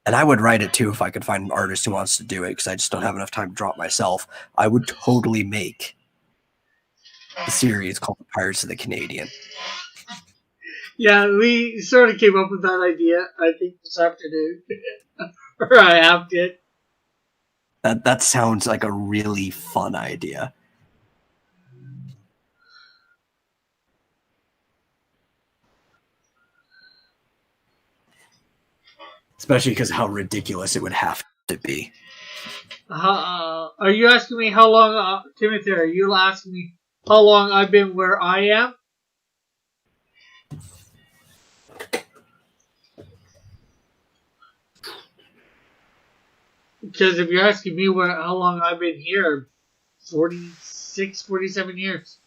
and I would write it too if I could find an artist who wants to do it because I just don't have enough time to draw it myself, I would totally make a series called The Pirates of the Canadian. Yeah, we sort of came up with that idea, I think, this afternoon. Or I have did. That sounds like a really fun idea. Especially because how ridiculous it would have to be. Are you asking me how long, Timothy? Are you asking me how long I've been where I am? Because if you're asking me how long I've been here, 46, 47 years.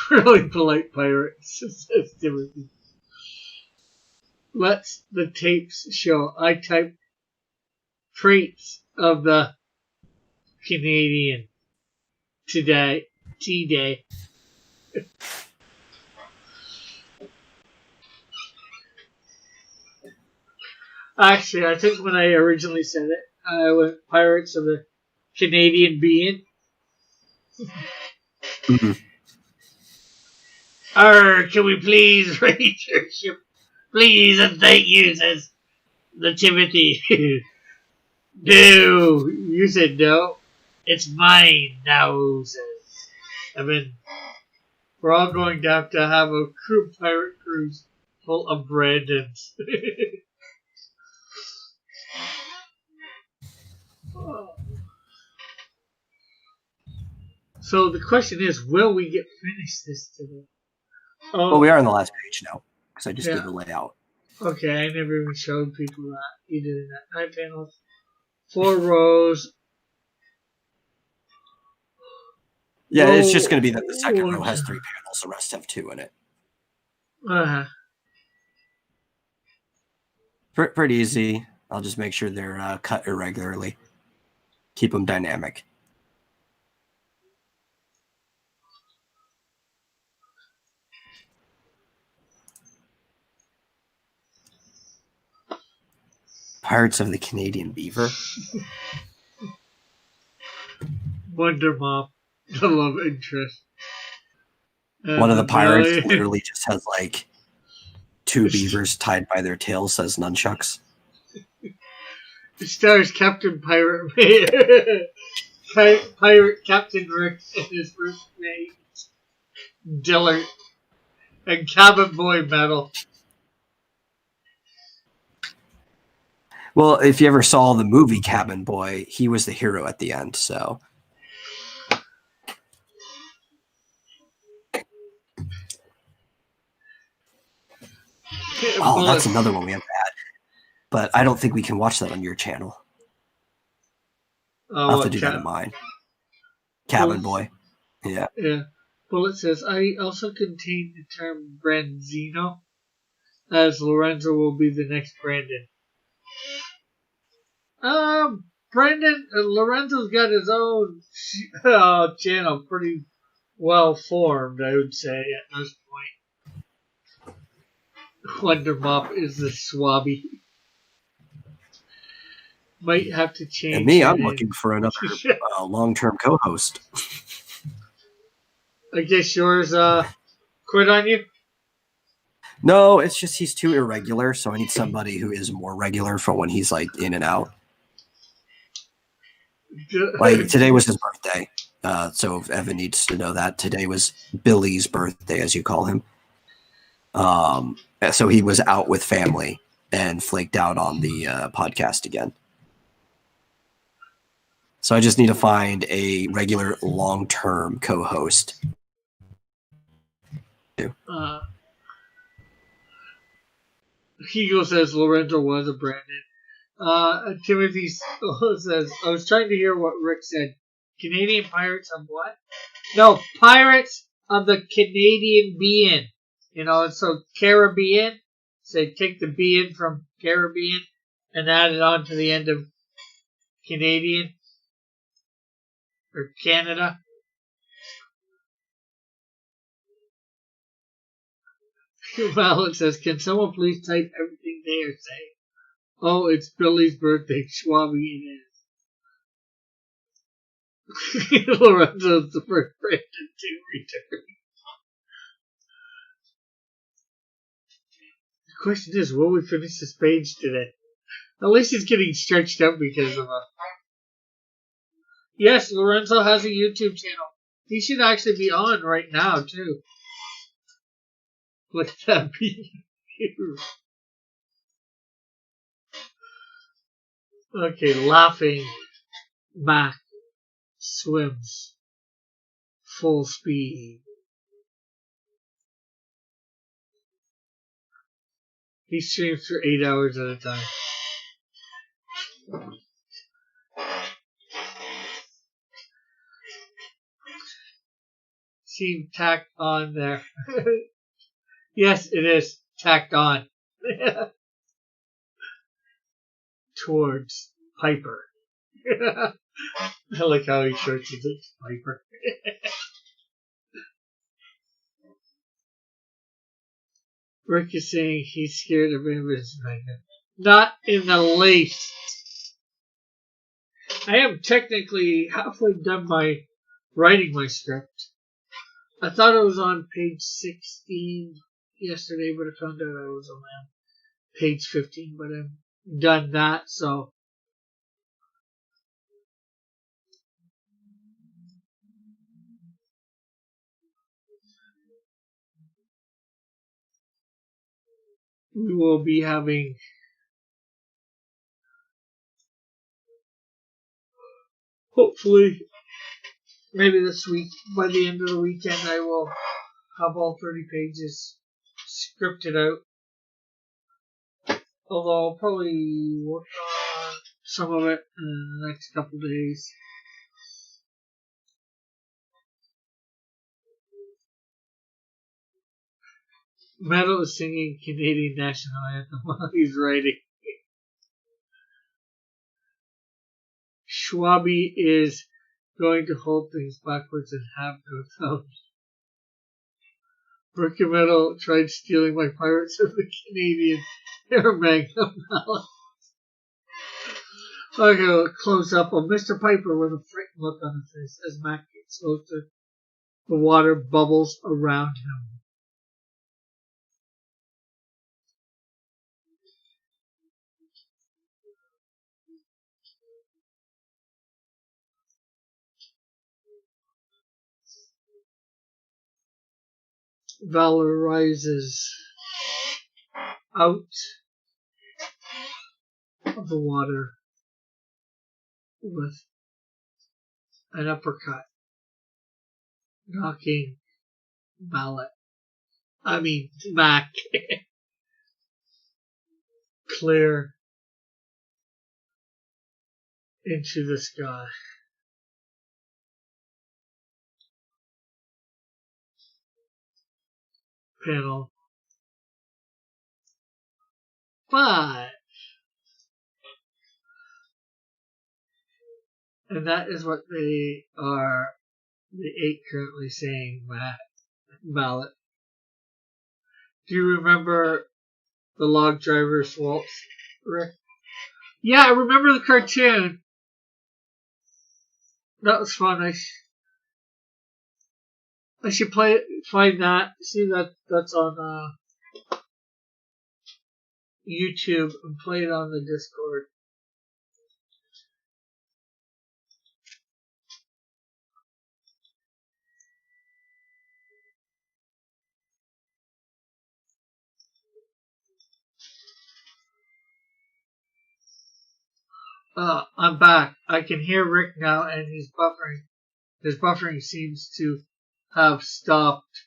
Really polite pirate, says Timothy. Let's the tapes show. I typed traits of the Canadian today. T-Day. Actually, I think when I originally said it, I went Pirates of the Canadian Being. Mm-hmm. Can we please raise your ship? Please and thank you, says the Timothy. No, you said no. It's mine now, says Evan. We're all going to have a pirate cruise full of Brandons. So the question is, will we get finished this today? Oh, well, we are on the last page now because I just did the layout. Okay, I never even showed people that. You did that. 9 panels, 4 rows. Yeah, it's just going to be that the second row has 3 panels, the rest have 2 in it. Pretty easy. I'll just make sure they're cut irregularly. Keep them dynamic. Pirates of the Canadian Beaver. Wonder Mom, the love interest. One of the pirates literally just has like 2 beavers tied by their tails as nunchucks. It stars Captain Pirate Pirate Captain Rick and his first mate Dillard and Cabin Boy Metal. Well, if you ever saw the movie Cabin Boy, he was the hero at the end, so. Oh, that's another one we have to add. But I don't think we can watch that on your channel. I'll have to do that in mine. Cabin Boy. Yeah. Yeah. Bullet says, I also contain the term Branzino, as Lorenzo will be the next Brandon. Lorenzo's got his own channel, pretty well formed, I would say, at this point. Wonder Mop is the swabby. Might have to change. And me, I'm looking for another long-term co-host. I guess yours quit on you? No, it's just he's too irregular, so I need somebody who is more regular for when he's like in and out. Like today was his birthday, so Evan needs to know that today was Billy's birthday, as you call him. So he was out with family and flaked out on the podcast again. So I just need to find a regular long-term co-host. Hugo says Lorenzo was a Brandon. Timothy says, I was trying to hear what Rick said. Canadian Pirates of what? No, Pirates of the Canadian Being. You know, so Caribbean. So take the being from Caribbean and add it on to the end of Canadian or Canada. Well, it says, can someone please type everything they are saying? Oh, it's Billy's birthday. Schwabby it is. Lorenzo's the first Brandon to return. question is, will we finish this page today? At least it's getting stretched out because of Yes, Lorenzo has a YouTube channel. He should actually be on right now, too. Look at that beat. Okay, laughing. Mac swims full speed. He streams for 8 hours at a time. Seem tacked on there. Yes, it is tacked on. Towards Piper. I like how he shorts it, Piper. Rick is saying he's scared of Invis Megan. Not in the least. I am technically halfway done by writing my script. I thought it was on page 16 yesterday, but I found out I was on page 15, but I've done that, so. We will be having hopefully maybe this week, by the end of the weekend, I will have all 30 pages scripted out. Although I'll probably work on some of it in the next couple days. Meadow is singing Canadian National Anthem while he's writing. Schwabi is going to hold things backwards and have no thumbs. Rick and Meadow tried stealing my Pirates of the Canadian Air Magnum mallet. Okay, we'll close up on Mr. Piper with a frightened look on his face as Mac gets closer. The water bubbles around him. Valor rises out of the water with an uppercut, knocking Mac clear into the sky. Panel 5. And that is what they are, the 8 currently saying, Mallet. Do you remember the log driver's waltz, Rick? Yeah, I remember the cartoon. That was fun. I should find that. See that's on YouTube and play it on the Discord. I'm back. I can hear Rick now, and he's buffering. His buffering seems to have stopped.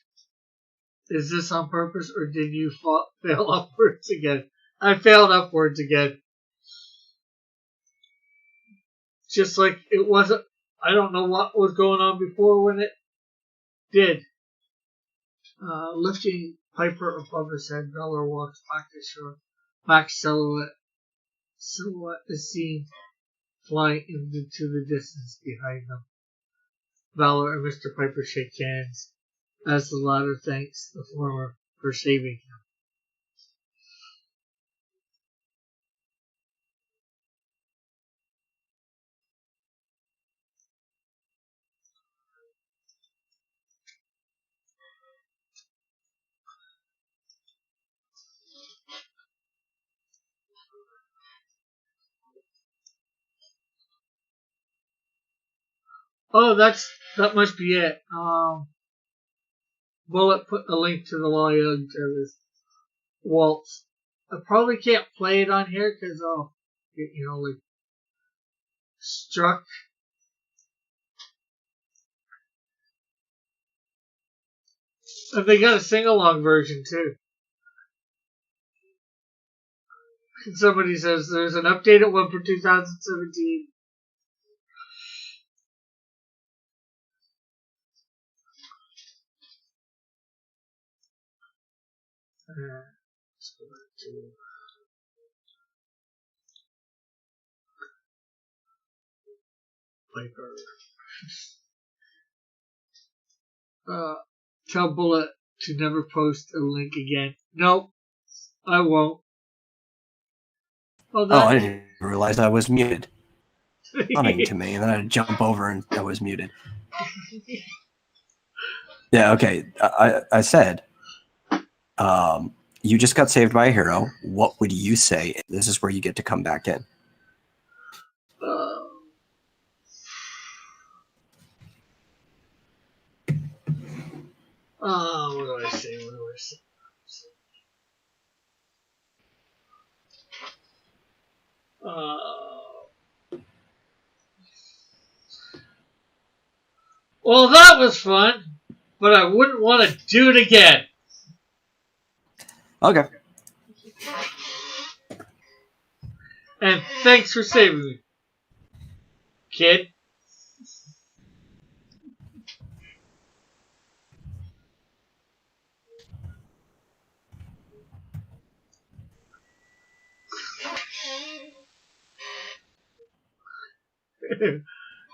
Is this on purpose, or did you fail upwards again? I failed upwards again. Just like it wasn't. I don't know what was going on before when it did. Lifting Piper above his head, Valor walks back to shore. Mac's silhouette is seen flying into the distance behind them. Valor and Mr. Piper shake hands as the latter thanks the former for saving him. Oh, that must be it. Bullet put the link to the Loyal Service waltz. I probably can't play it on here because I'll get, like struck. And they got a sing-along version too. Somebody says there's an updated one for 2017. Let's go back to Piper. Tell Bullet to never post a link again. Nope, I won't. Oh, I didn't realize I was muted. Coming to me, and then I had to jump over and I was muted. Yeah, okay. I said, you just got saved by a hero. What would you say? This is where you get to come back in. What do I say? Well, that was fun, but I wouldn't want to do it again. Okay. And thanks for saving me, kid.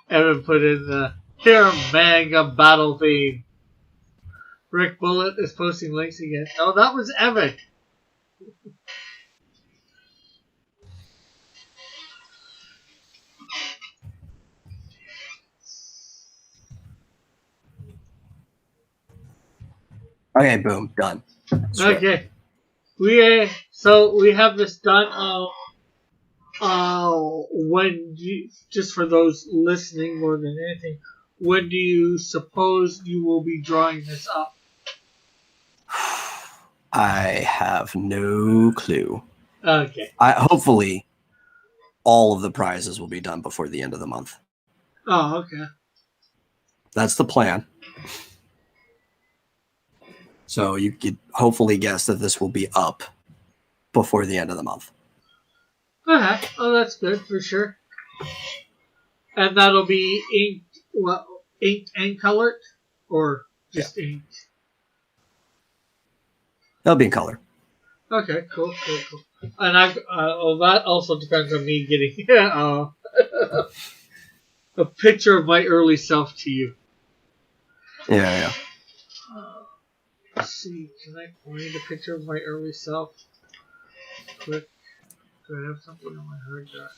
Evan put in the Hero Manga Battle theme. Rick Bullet is posting links again. Oh, that was Evan. Okay, boom, done. Script. Okay, we have this done. Just for those listening more than anything, when do you suppose you will be drawing this up? I have no clue. Okay. Hopefully, all of the prizes will be done before the end of the month. Oh, okay. That's the plan. So you could hopefully guess that this will be up before the end of the month. Okay. Oh, that's good for sure. And that'll be inked and colored, or just inked? That'll be in color. Okay, cool. And that also depends on me getting a picture of my early self to you. Yeah. Let's see, can I find a picture of my early self? Quick. Do I have something on my hard drive?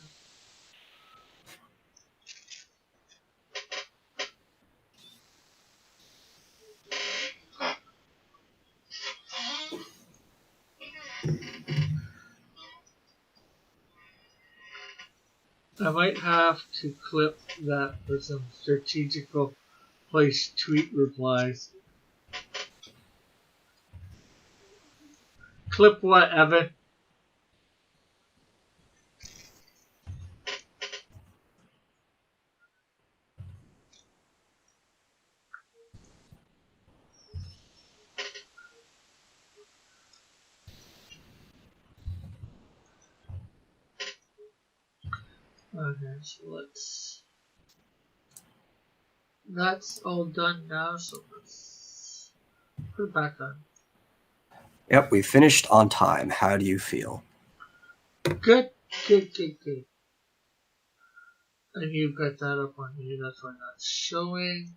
I might have to clip that for some strategical place tweet replies. Clip what, Evan? Okay, so that's all done now, so let's put it back on. Yep, we finished on time. How do you feel? Good. And you've got that up on here, that's why that's showing.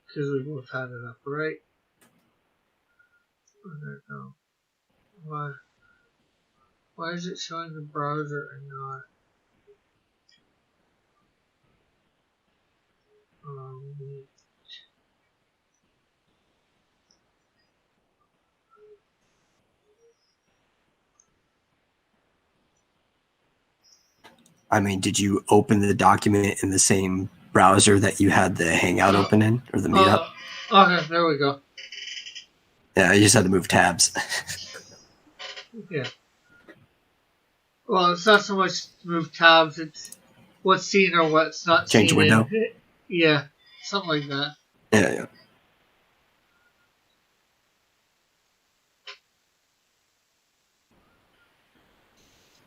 Because we both had it up, right? Oh, there we go. Why is it showing the browser and not I mean, did you open the document in the same browser that you had the Hangout open in, or the Meetup? Okay, there we go. Yeah, you just had to move tabs. Yeah. Well, it's not so much move tabs, it's what's seen or what's not Change seen. window. Yeah, something like that. Yeah.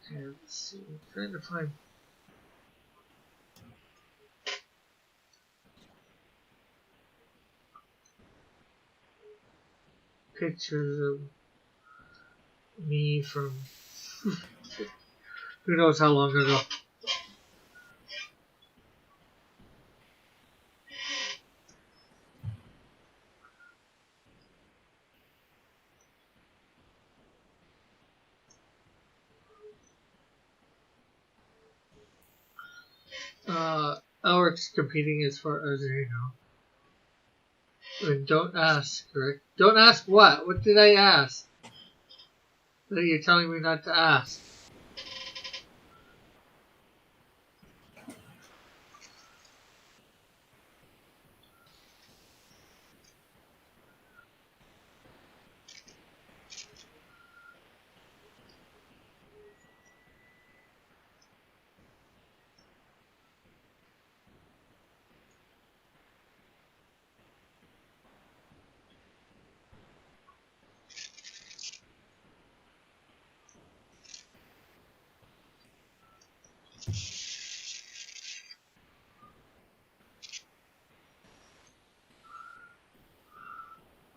Okay, let's see. I'm trying to find pictures of me from who knows how long ago. Alex competing as far as you know. And don't ask, Rick. Don't ask what? What did I ask? That you're telling me not to ask.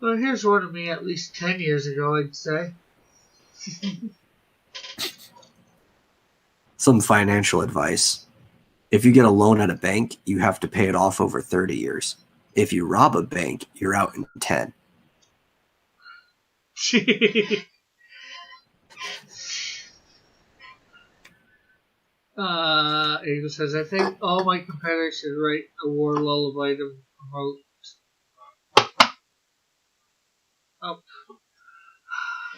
Well, here's one of me at least 10 years ago, I'd say. Some financial advice. If you get a loan at a bank, you have to pay it off over 30 years. If you rob a bank, you're out in 10. Eagle says, I think all my competitors should write a war lullaby to promote. Oh,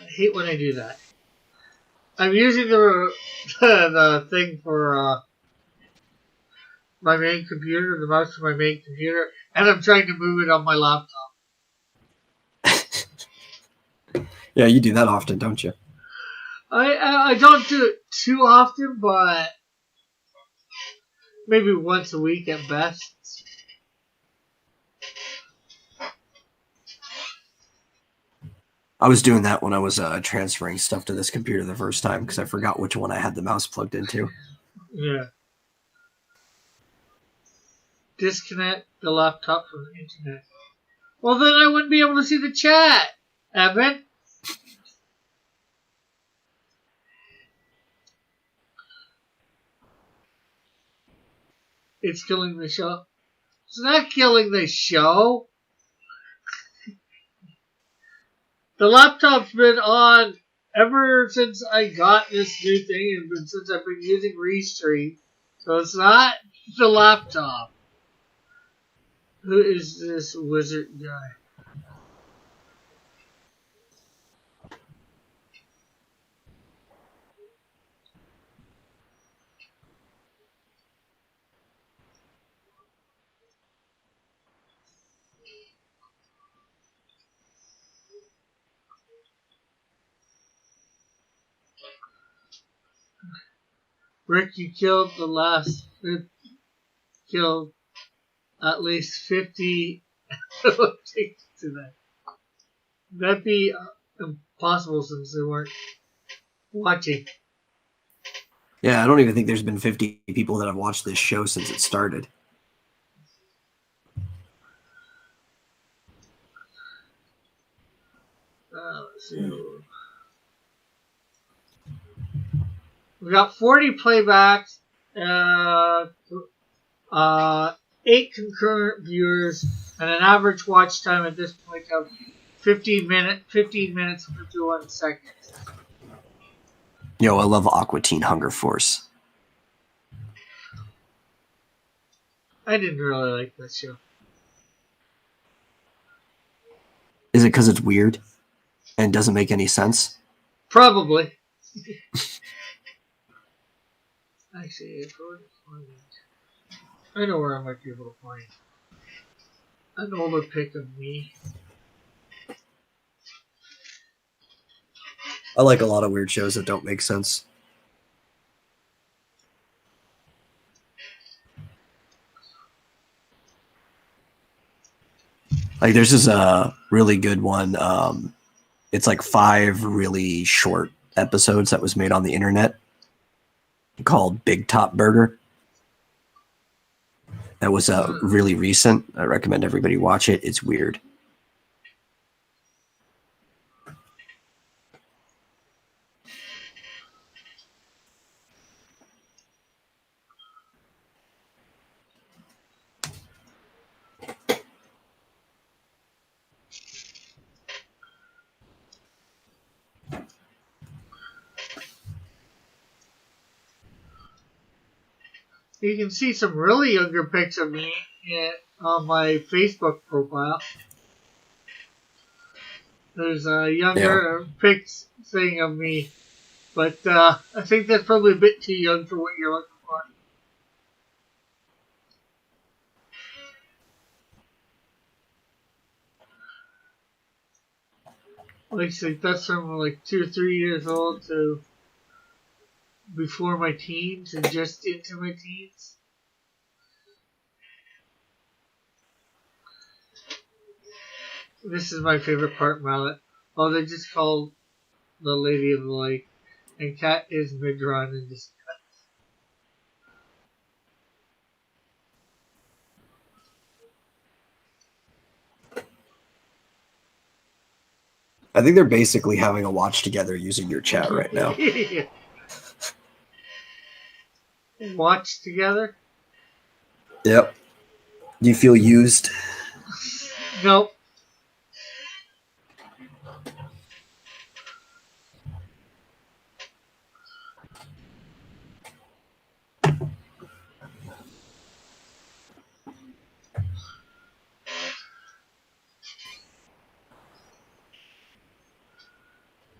I hate when I do that. I'm using the thing for my main computer, the mouse for my main computer, and I'm trying to move it on my laptop. Yeah, you do that often, don't you? I don't do it too often, but maybe once a week at best. I was doing that when I was transferring stuff to this computer the first time because I forgot which one I had the mouse plugged into. Yeah. Disconnect the laptop from the internet. Well, then I wouldn't be able to see the chat, Evan. It's killing the show. It's not killing the show. The laptop's been on ever since I got this new thing and since I've been using Restream. So it's not the laptop. Who is this wizard guy? Rick, you killed killed at least 50 today. That'd be impossible since they weren't watching. Yeah, I don't even think there's been 50 people that have watched this show since it started. Let's see. We got 40 playbacks, 8 concurrent viewers, and an average watch time at this point of 15 minutes and 51 seconds. Yo, I love Aqua Teen Hunger Force. I didn't really like that show. Is it because it's weird and doesn't make any sense? Probably. Actually, if I were to find, I know where I might be able to find an older pic of me. I like a lot of weird shows that don't make sense. Like there's this really good one. It's like 5 really short episodes that was made on the internet called Big Top Burger. That was really recent. I recommend everybody watch it. It's weird. You can see some really younger pics of me on my Facebook profile. There's a younger pics thing of me, but I think that's probably a bit too young for what you're looking for. Like, so that's from like 2 or 3 years old to before my teens and just into my teens. This is my favorite part, Mallet. Oh, they just called the Lady of the Lake, and Cat is mid-run and just I think they're basically having a watch together using your chat right now. Watch together? Yep. Do you feel used? Nope.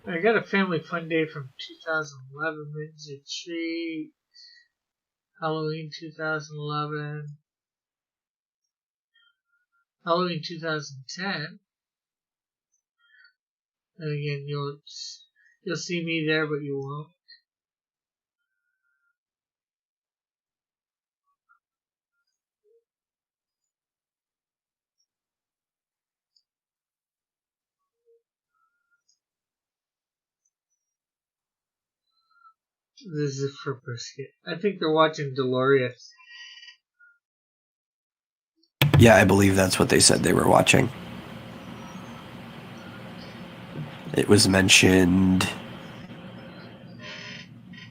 I got a family fun day from 2011, Midget Tree, Halloween 2011, Halloween 2010. And again, you'll see me there, but you won't. This is for Brisket. I think they're watching Dolores. Yeah, I believe that's what they said they were watching. It was mentioned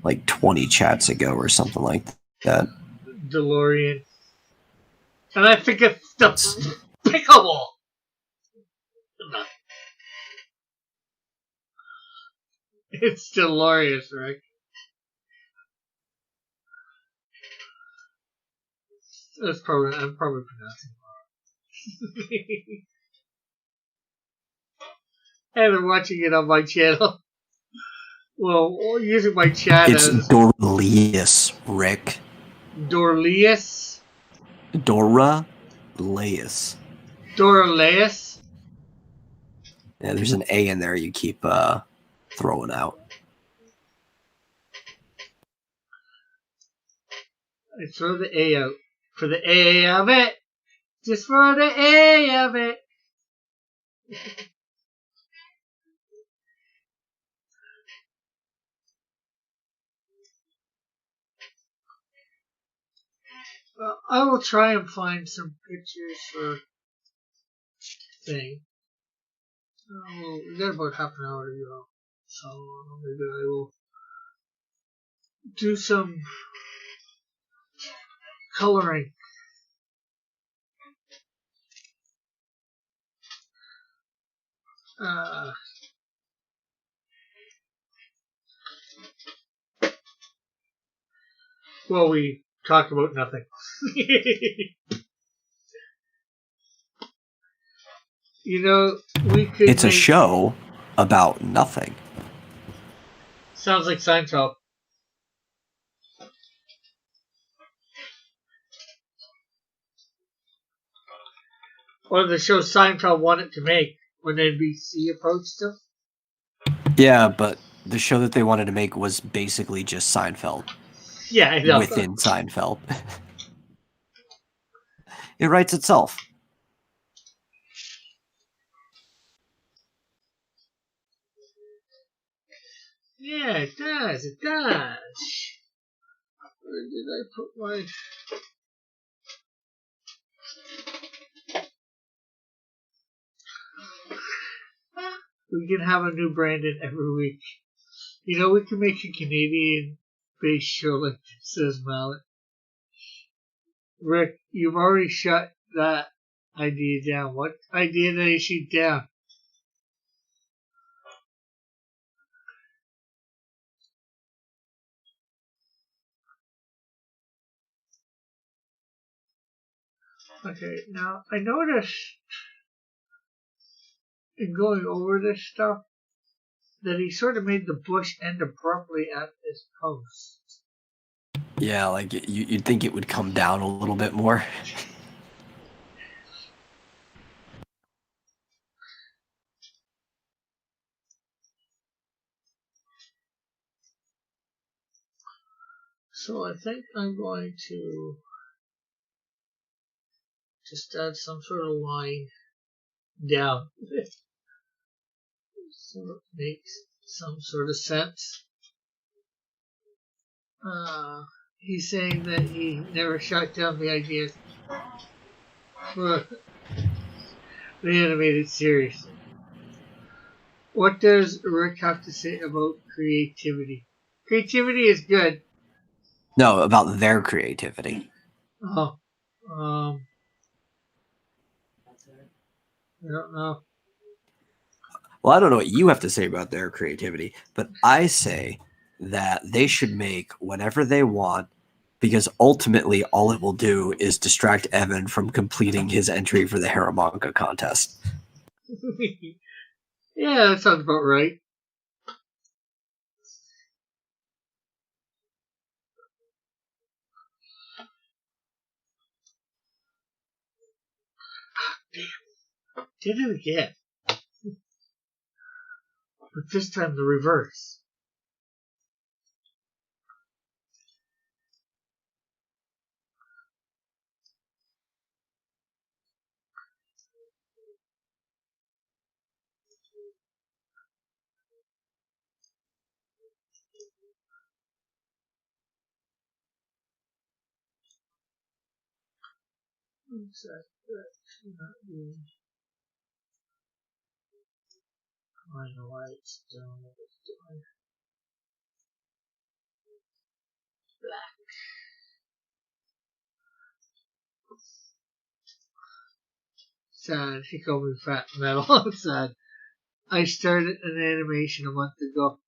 like 20 chats ago or something like that. DeLorean. And I think it's despicable. It's Dolores, right? I'm probably pronouncing it wrong. And I'm watching it on my channel. Well, using my chat It's as Dorleus, Rick. Dorleus? Doraleus. Doraleus? Yeah, there's an A in there you keep throwing out. I throw the A out. For the A of it. Just for the A of it. Well, I will try and find some pictures for thing. We got about half an hour to go. So maybe I will do some coloring. Well, we talk about nothing. You know, we could. It's a show about nothing. Sounds like Seinfeld. Or the show Seinfeld wanted to make when NBC approached him. Yeah, but the show that they wanted to make was basically just Seinfeld. Yeah, I know. Within Seinfeld. It writes itself. Yeah, it does. It does. Where did I put my... We can have a new Brandon every week. You know, we can make a Canadian-based show like this, says Mallet. Rick, you've already shut that idea down. What idea did I shoot down? Okay, now I noticed in going over this stuff that he sort of made the bush end abruptly at this post. Yeah, like you'd think it would come down a little bit more. So I think I'm going to just add some sort of line down. So it makes some sort of sense. He's saying that he never shot down the ideas for the animated series. What does Rick have to say about creativity? Creativity is good. No, about their creativity. Oh, I don't know. Well, I don't know what you have to say about their creativity, but I say that they should make whatever they want because ultimately all it will do is distract Evan from completing his entry for the Haramonka contest. Yeah, that sounds about right. Damn. Did it again. But this time the reverse. I know why it's doing what it's doing. Black. Sad. He called me fat metal. Sad. I started an animation a month ago.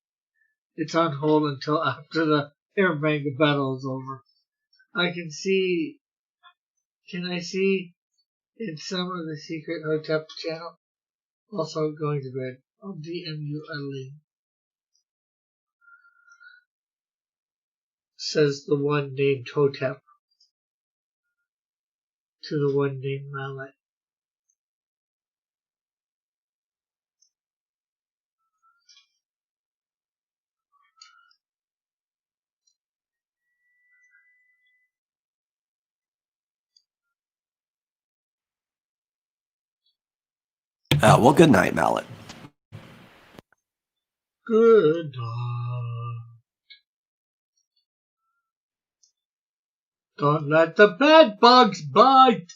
It's on hold until after the Airbanga battle is over. I can see. Can I see in some of the secret Hotep channel? Also going to bed. I'll DM you a link. Says the one named Hotep to the one named Mallet. Well, good night, Mallet. Good night. Don't let the bed bugs bite.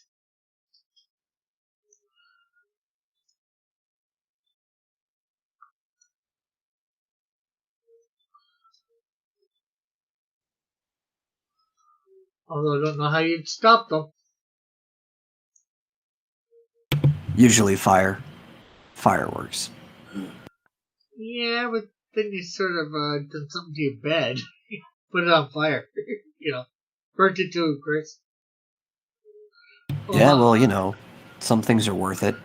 Although I don't know how you'd stop them. Usually fireworks. Yeah, but then you sort of done something to your bed. Put it on fire. Burnt it to a crisp. Yeah, well, some things are worth it.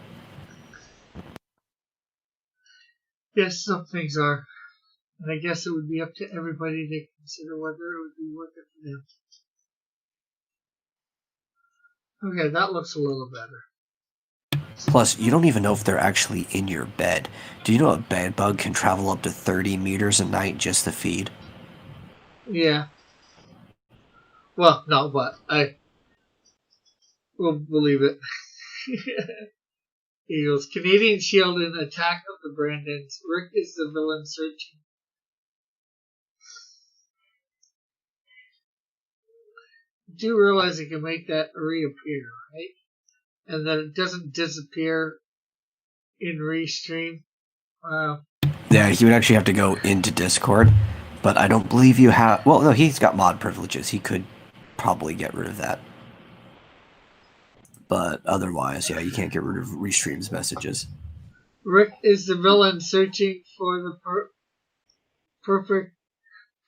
Yes, some things are. And I guess it would be up to everybody to consider whether it would be worth it for them. Okay, that looks a little better. Plus, you don't even know if they're actually in your bed. Do you know a bed bug can travel up to 30 meters a night just to feed? Yeah. Well, no, but I will believe it. Eagles. Canadian Shield in Attack of the Brandons. Rick is the villain searching. You do realize you can make that reappear, right? And that it doesn't disappear in Restream. Wow. Yeah, he would actually have to go into Discord, but I don't believe you have. Well, no, he's got mod privileges. He could probably get rid of that. But otherwise, yeah, you can't get rid of Restream's messages. Rick is the villain searching for the perfect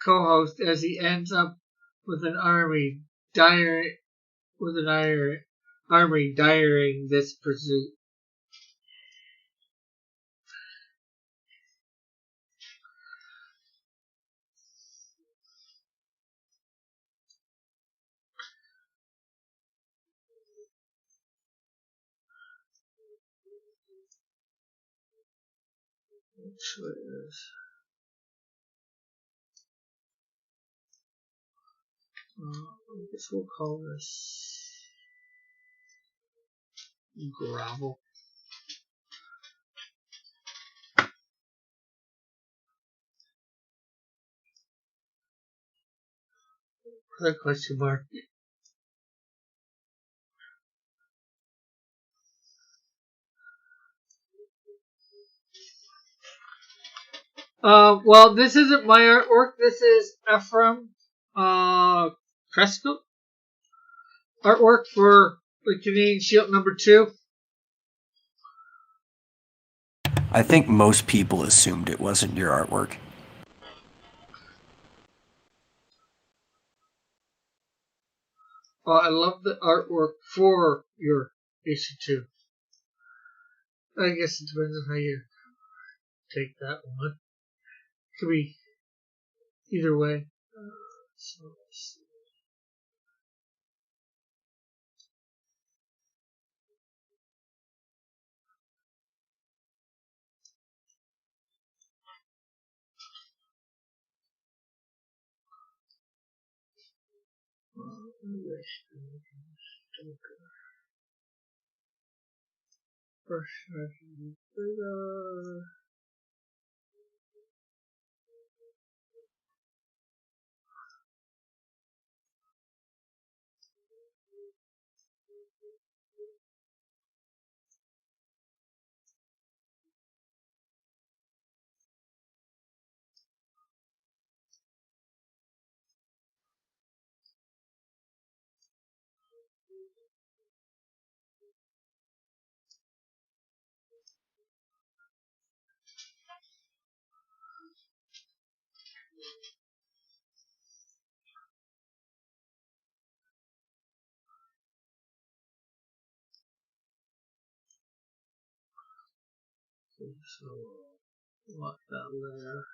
co-host as he ends up with an army diring this pursuit. Which is I guess we'll call this gravel. Put a question mark. Well, this isn't my artwork. This is Ephraim Cresco artwork for the Canadian Shield #2. I think most people assumed it wasn't your artwork. I love the artwork for your issue 2. I guess it depends on how you take that one. Could be either way. So let's see. So lock that there.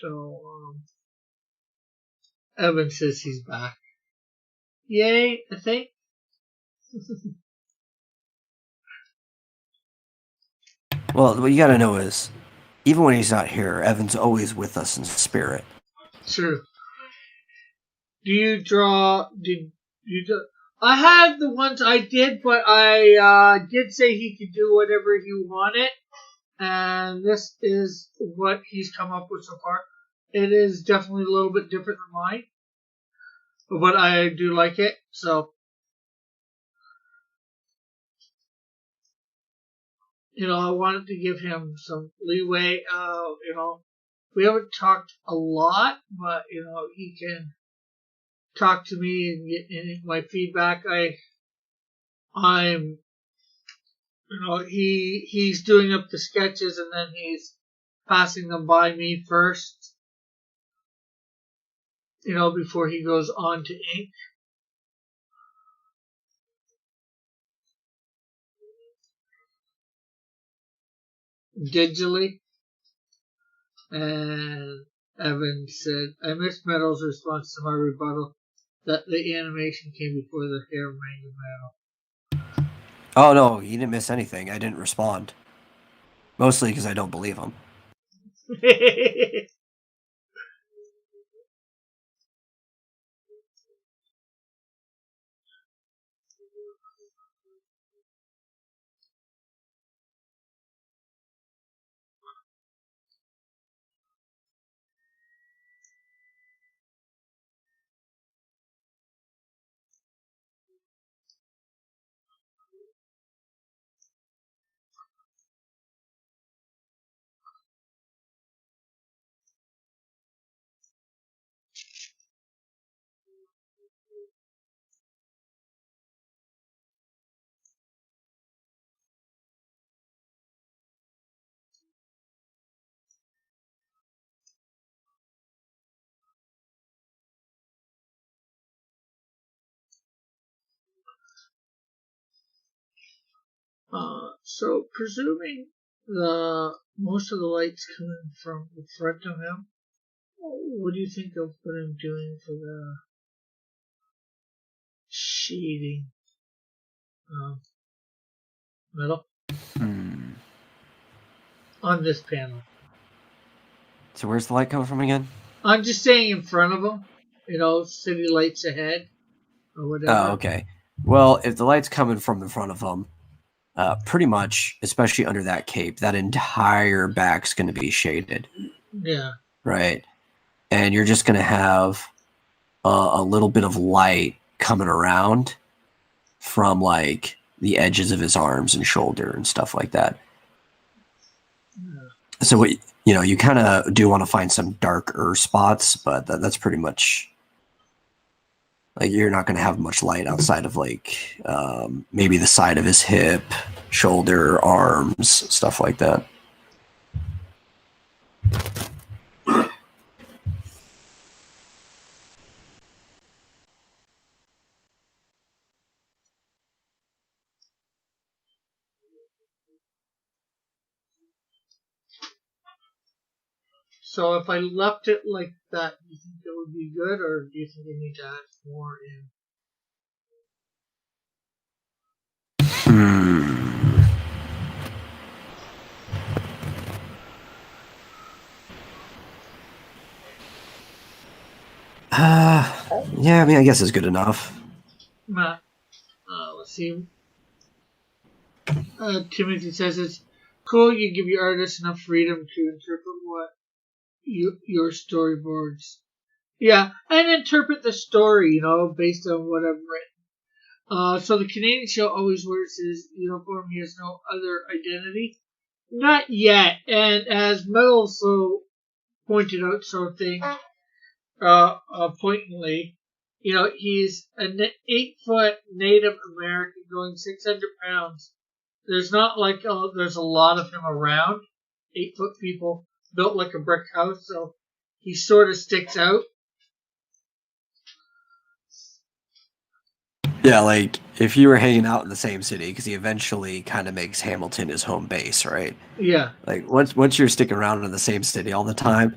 So Evan says he's back. Yay, I think. Well, what you gotta know is, even when he's not here, Evan's always with us in spirit. True. Do you draw? Did you do? I had the ones I did, but I did say he could do whatever he wanted, and this is what he's come up with so far. It is definitely a little bit different than mine, but I do like it. So, I wanted to give him some leeway. we haven't talked a lot, but he can talk to me and get my feedback. I'm he's doing up the sketches and then he's passing them by me first, before he goes on to ink. Digitally. And Evan said, I missed Meadows' response to my rebuttal that the animation came before the hair manga battle. Oh, no, he didn't miss anything. I didn't respond. Mostly because I don't believe him. So presuming most of the light's coming from the front of him, what do you think of what I'm doing for the shading metal on this panel? So where's the light coming from again? I'm just saying in front of him, city lights ahead or whatever. Oh, okay. Well, if the light's coming from the front of him, pretty much, especially under that cape, that entire back's going to be shaded. Yeah. Right. And you're just going to have a little bit of light coming around from like the edges of his arms and shoulder and stuff like that. Yeah. So what you kind of do want to find some darker spots, but that's pretty much like you're not going to have much light outside of like maybe the side of his hip, shoulder, arms, stuff like that. So if I left it like that, do you think it would be good, or do you think I need to add more in? Yeah, I mean, I guess it's good enough. Let's see. Timothy says it's cool. You give your artists enough freedom to interpret what your storyboards. Yeah, and interpret the story, based on what I've written. So the Canadian show always wears his uniform. He has no other identity. Not yet. And as Metal so pointed out something pointedly, he's an 8-foot Native American going 600 pounds. There's not like there's a lot of him around. 8-foot people built like a brick house, so he sort of sticks out. Yeah, like if you were hanging out in the same city, because he eventually kind of makes Hamilton his home base, right? Yeah. Like once you're sticking around in the same city all the time,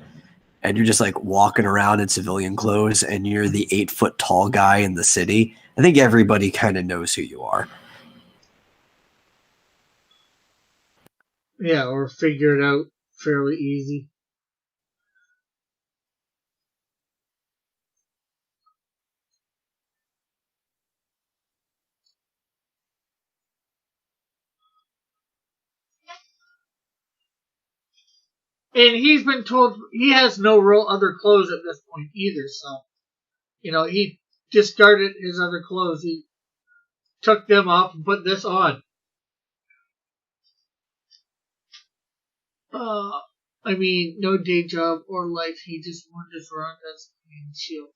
and you're just like walking around in civilian clothes, and you're the 8-foot tall guy in the city, I think everybody kind of knows who you are. Yeah, or figure it out fairly easy. And he's been told he has no real other clothes at this point either, so, he discarded his other clothes. He took them off and put this on. I mean, no day job or life. He just wanders around as a Canadian Shield.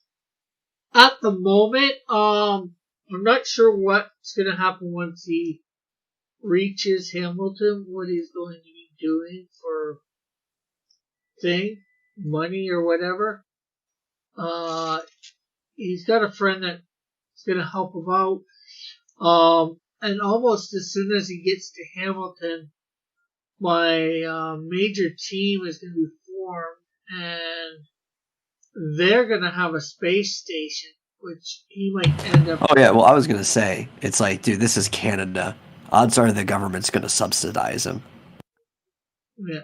At the moment, I'm not sure what's going to happen once he reaches Hamilton, what he's going to be doing for money or whatever. He's got a friend that's going to help him out. And almost as soon as he gets to Hamilton, my major team is going to be formed, and they're going to have a space station, which he might end up. Oh yeah, well I was gonna say, it's like, dude, this is Canada. Odds are the government's gonna subsidize him. Yeah.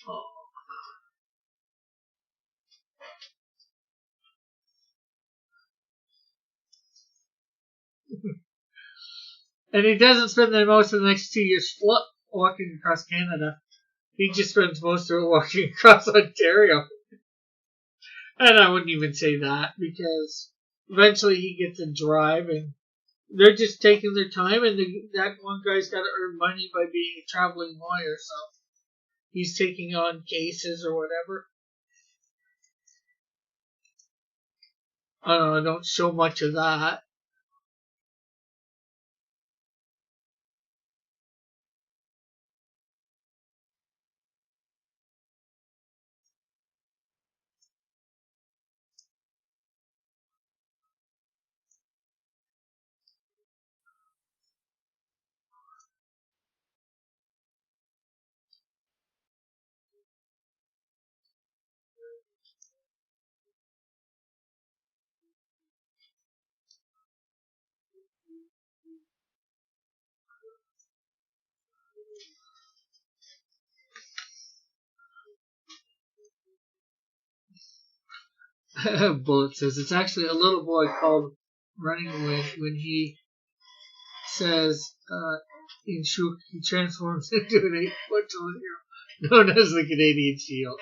Oh. And he doesn't spend the most of the next 2 years walking across Canada. He just spends most of it walking across Ontario. And I wouldn't even say that, because eventually he gets a drive, and they're just taking their time, and that one guy's got to earn money by being a traveling lawyer, so he's taking on cases or whatever. I don't show much of that. Bullet says it's actually a little boy called Running when he says in Shuk he transforms into an 8-foot tall hero known as the Canadian Shield.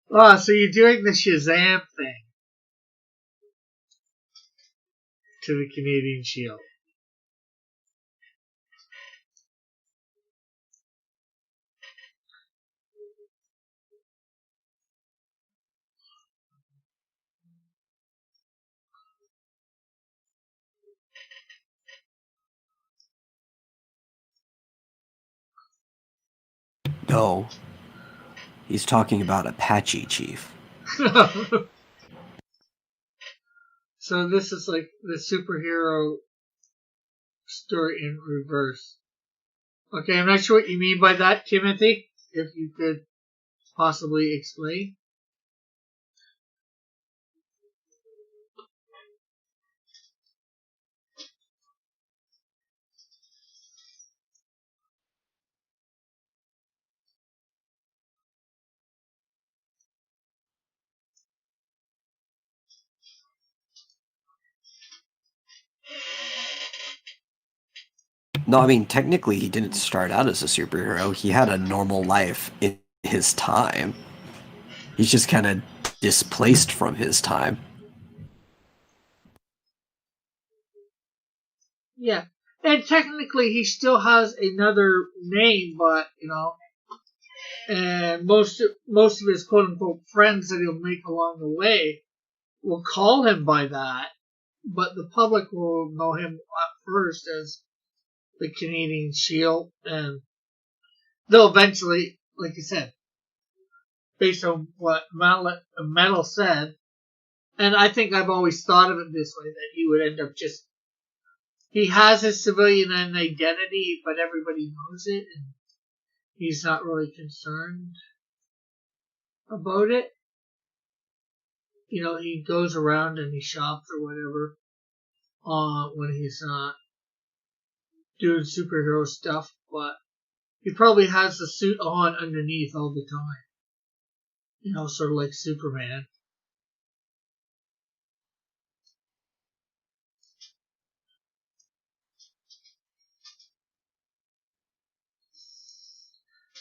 Oh, so you're doing the Shazam thing to the Canadian Shield. No. He's talking about Apache Chief. So this is like the superhero story in reverse. Okay, I'm not sure what you mean by that, Timothy. If you could possibly explain. No, I mean, technically, he didn't start out as a superhero. He had a normal life in his time. He's just kind of displaced from his time. Yeah, and technically he still has another name, but and most of his quote unquote friends that he'll make along the way will call him by that, but the public will know him at first as the Canadian Shield, and they'll eventually, like you said, based on what Metal said, and I think I've always thought of it this way, that he would end up he has his civilian identity, but everybody knows it, and he's not really concerned about it. He goes around and he shops or whatever when he's not doing superhero stuff, but he probably has the suit on underneath all the time. Sort of like Superman.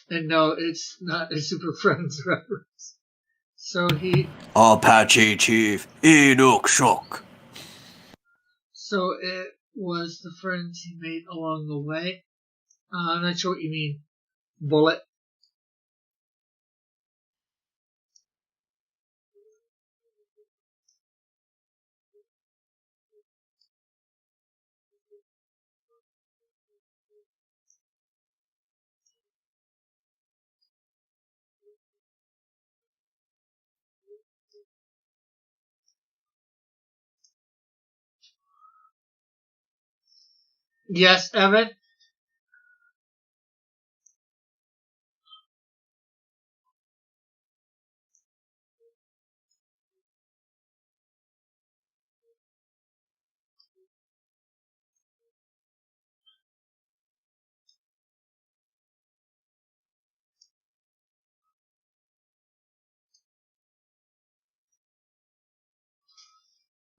And no, it's not a Super Friends reference. So he... Apache Chief, Inukshuk. So it was the friends he made along the way. I'm not sure what you mean. Bullet. Yes, Evan?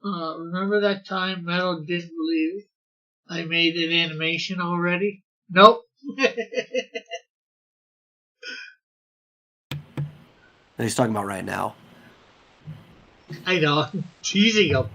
Remember that time Metal didn't believe I made an animation already? Nope. And he's talking about right now. I know. I'm teasing him.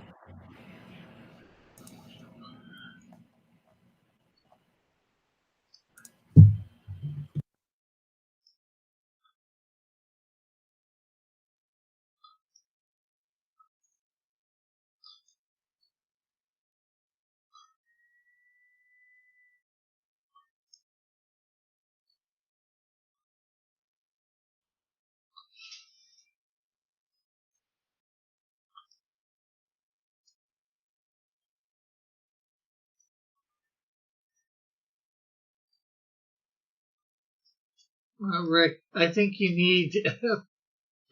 Rick, I think you need a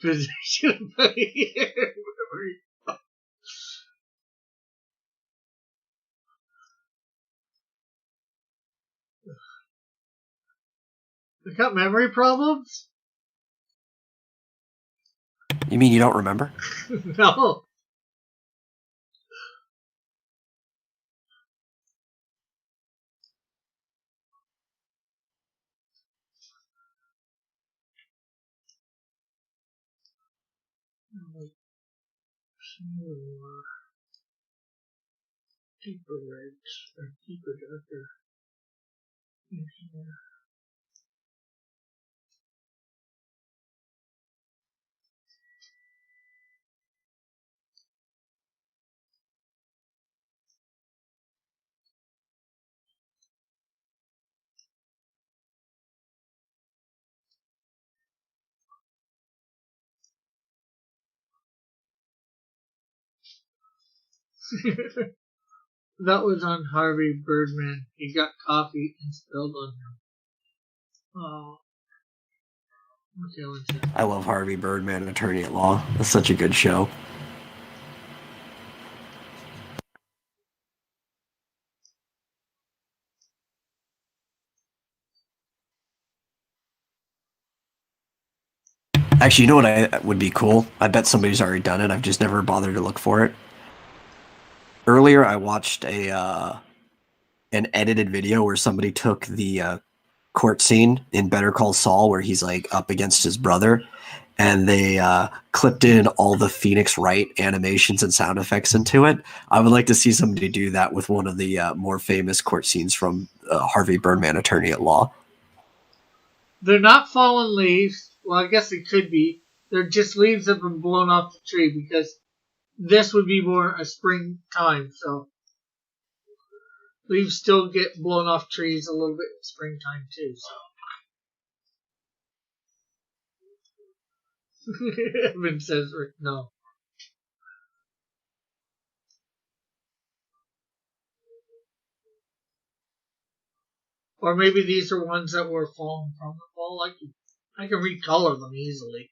position here. You got memory problems? You mean you don't remember? No. Deeper reds or deeper darker in here. That was on Harvey Birdman. He got coffee and spilled on him. Oh. Okay, one second. I love Harvey Birdman, Attorney at Law. That's such a good show. Actually, you know what would be cool? I bet somebody's already done it. I've just never bothered to look for it. Earlier, I watched an edited video where somebody took the court scene in Better Call Saul where he's like up against his brother, and they clipped in all the Phoenix Wright animations and sound effects into it. I would like to see somebody do that with one of the more famous court scenes from Harvey Birdman, Attorney at Law. They're not fallen leaves. Well, I guess it could be. They're just leaves that have been blown off the tree because this would be more a springtime. So leaves still get blown off trees a little bit in springtime too. So Evan says, Rick, no. Or maybe these are ones that were fallen from the fall. I can recolor them easily.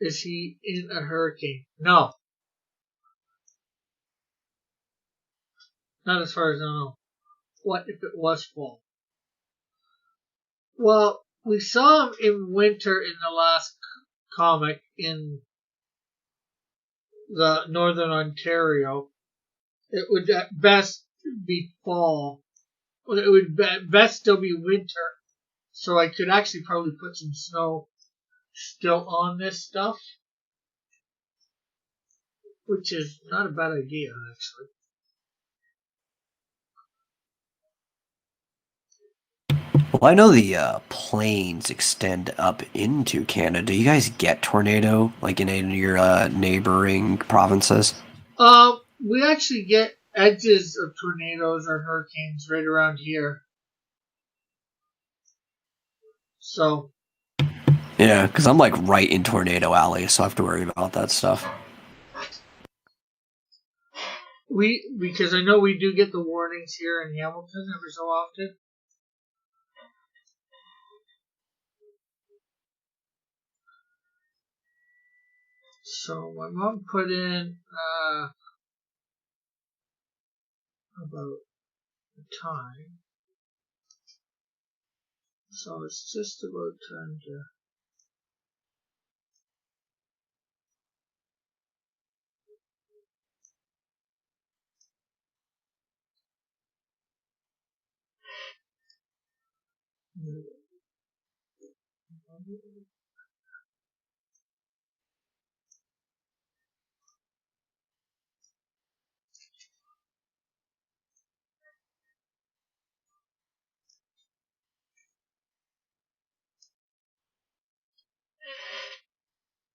Is he in a hurricane? No. Not as far as I know. What if it was fall? Well, we saw him in winter in the last comic in the Northern Ontario. It would at best be fall. Well, it would at best still be winter. So I could actually probably put some snow still on this stuff. which is not a bad idea, actually. Well, I know the plains extend up into Canada. Do you guys get tornado like in any of your neighboring provinces? We actually get edges of tornadoes or hurricanes right around here. So. Yeah, because I'm like right in Tornado Alley, so I have to worry about that stuff. Because I know we do get the warnings here in Hamilton every so often. So my mom put in about the time. So it's just about time to.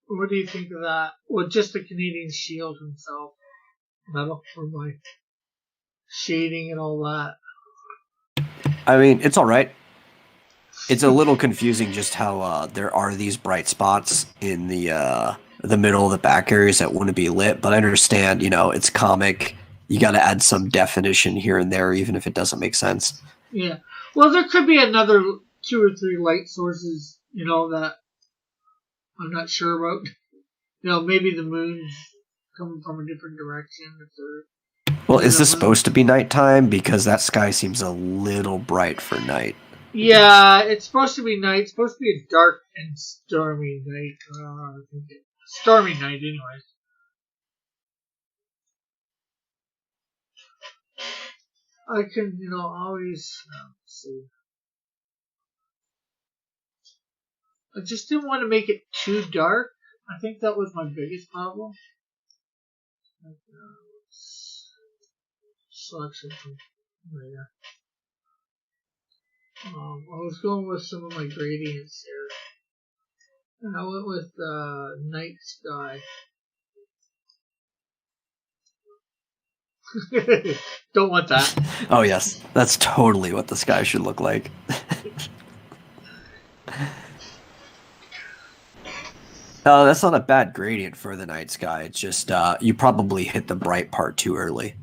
What do you think of that? Well, just the Canadian Shield himself. Metal for my shading and all that. I mean, it's all right. It's a little confusing just how there are these bright spots in the middle of the back areas that wouldn't be lit. But I understand, it's comic. You got to add some definition here and there, even if it doesn't make sense. Yeah. Well, there could be another 2 or 3 light sources, that I'm not sure about. Maybe the moon's coming from a different direction. Well, is this supposed to be nighttime? Because that sky seems a little bright for night. Yeah, it's supposed to be night. It's supposed to be a dark and stormy night. Stormy night, anyways. I can, always see. I just didn't want to make it too dark. I think that was my biggest problem. Selection from there. I was going with some of my gradients here. And I went with night sky. Don't want that. Oh, yes. That's totally what the sky should look like. No, that's not a bad gradient for the night sky. It's just you probably hit the bright part too early.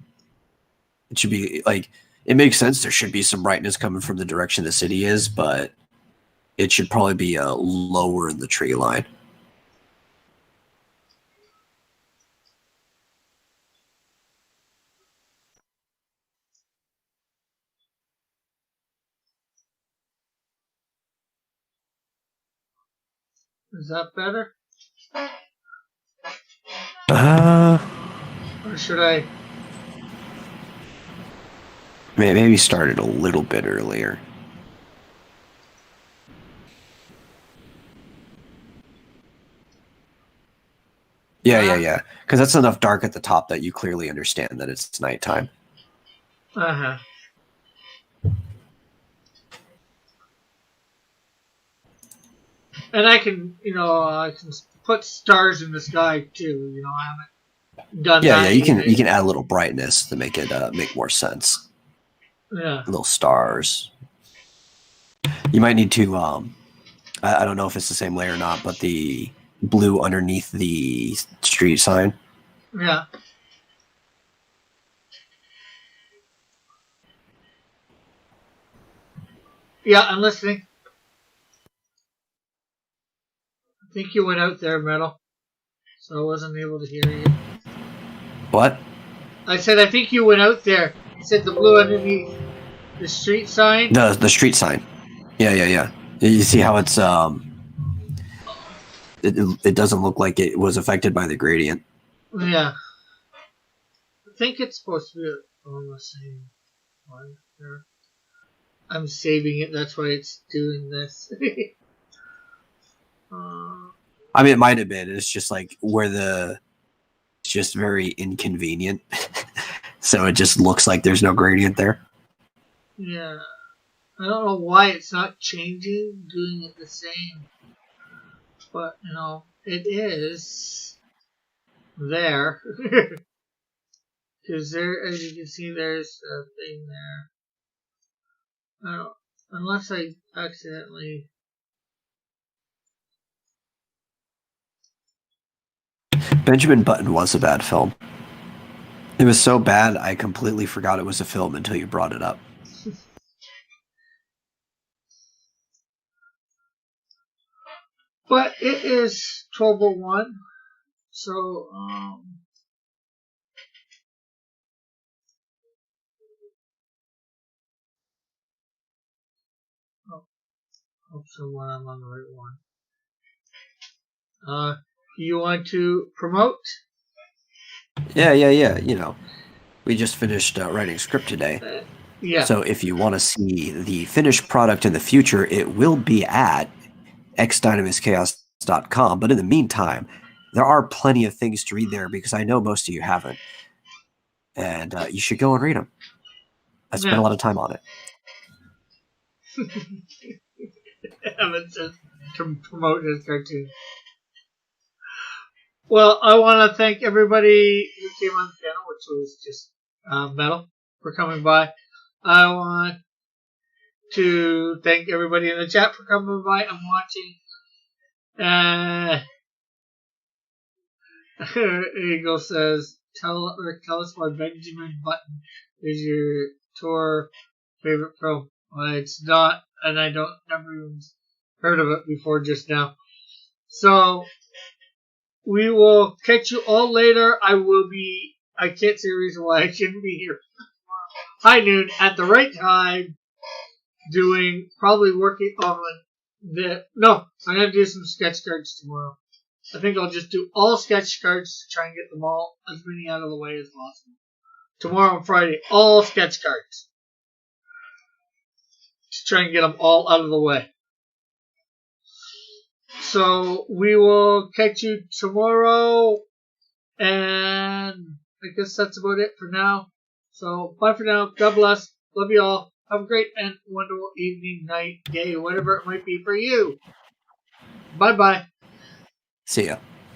It should be like, it makes sense. There should be some brightness coming from the direction the city is, but it should probably be lower in the tree line. Is that better? Or should I? Maybe start it a little bit earlier. Yeah. Because that's enough dark at the top that you clearly understand that it's nighttime. Uh-huh. And I can, I can put stars in the sky too. I haven't done that. Yeah. You can add a little brightness to make it make more sense. Yeah. Little stars. You might need to. I don't know if it's the same layer or not, but the blue underneath the street sign. Yeah. Yeah, I'm listening. I think you went out there, Metal. So I wasn't able to hear you. What? I said I think you went out there. You said the blue underneath the street sign? The street sign. Yeah. You see how it's it doesn't look like it was affected by the gradient. Yeah. I think it's supposed to be on the same one here. I'm saving it, that's why it's doing this. I mean, it might have been. It's just like where it's just very inconvenient. So it just looks like there's no gradient there. Yeah. I don't know why it's not changing, doing it the same. But, it is there. Because there, as you can see, there's a thing there. I don't, unless I accidentally... Benjamin Button was a bad film. It was so bad, I completely forgot it was a film until you brought it up. But it is 12:01, so, hope someone I'm on the right one. You want to promote? Yeah. We just finished writing a script today. Yeah. So if you want to see the finished product in the future, it will be at xdynamuschaos.com. But in the meantime, there are plenty of things to read there because I know most of you haven't. And you should go and read them. I spent a lot of time on it. Evan says to promote his cartoon. Well, I want to thank everybody who came on the channel, which was just Metal, for coming by. I want to thank everybody in the chat for coming by and watching. Eagle says, tell us why Benjamin Button is your tour favorite film. Well, it's not, and I never even heard of it before just now. So we will catch you all later. I can't see a reason why I shouldn't be here. High noon at the right time, probably working on no, I'm going to do some sketch cards tomorrow. I think I'll just do all sketch cards to try and get them all, as many out of the way as possible. Tomorrow and Friday, all sketch cards. To try and get them all out of the way. So we will catch you tomorrow, and I guess that's about it for now. So bye for now. God bless. Love you all. Have a great and wonderful evening, night, day, whatever it might be for you. Bye-bye. See ya.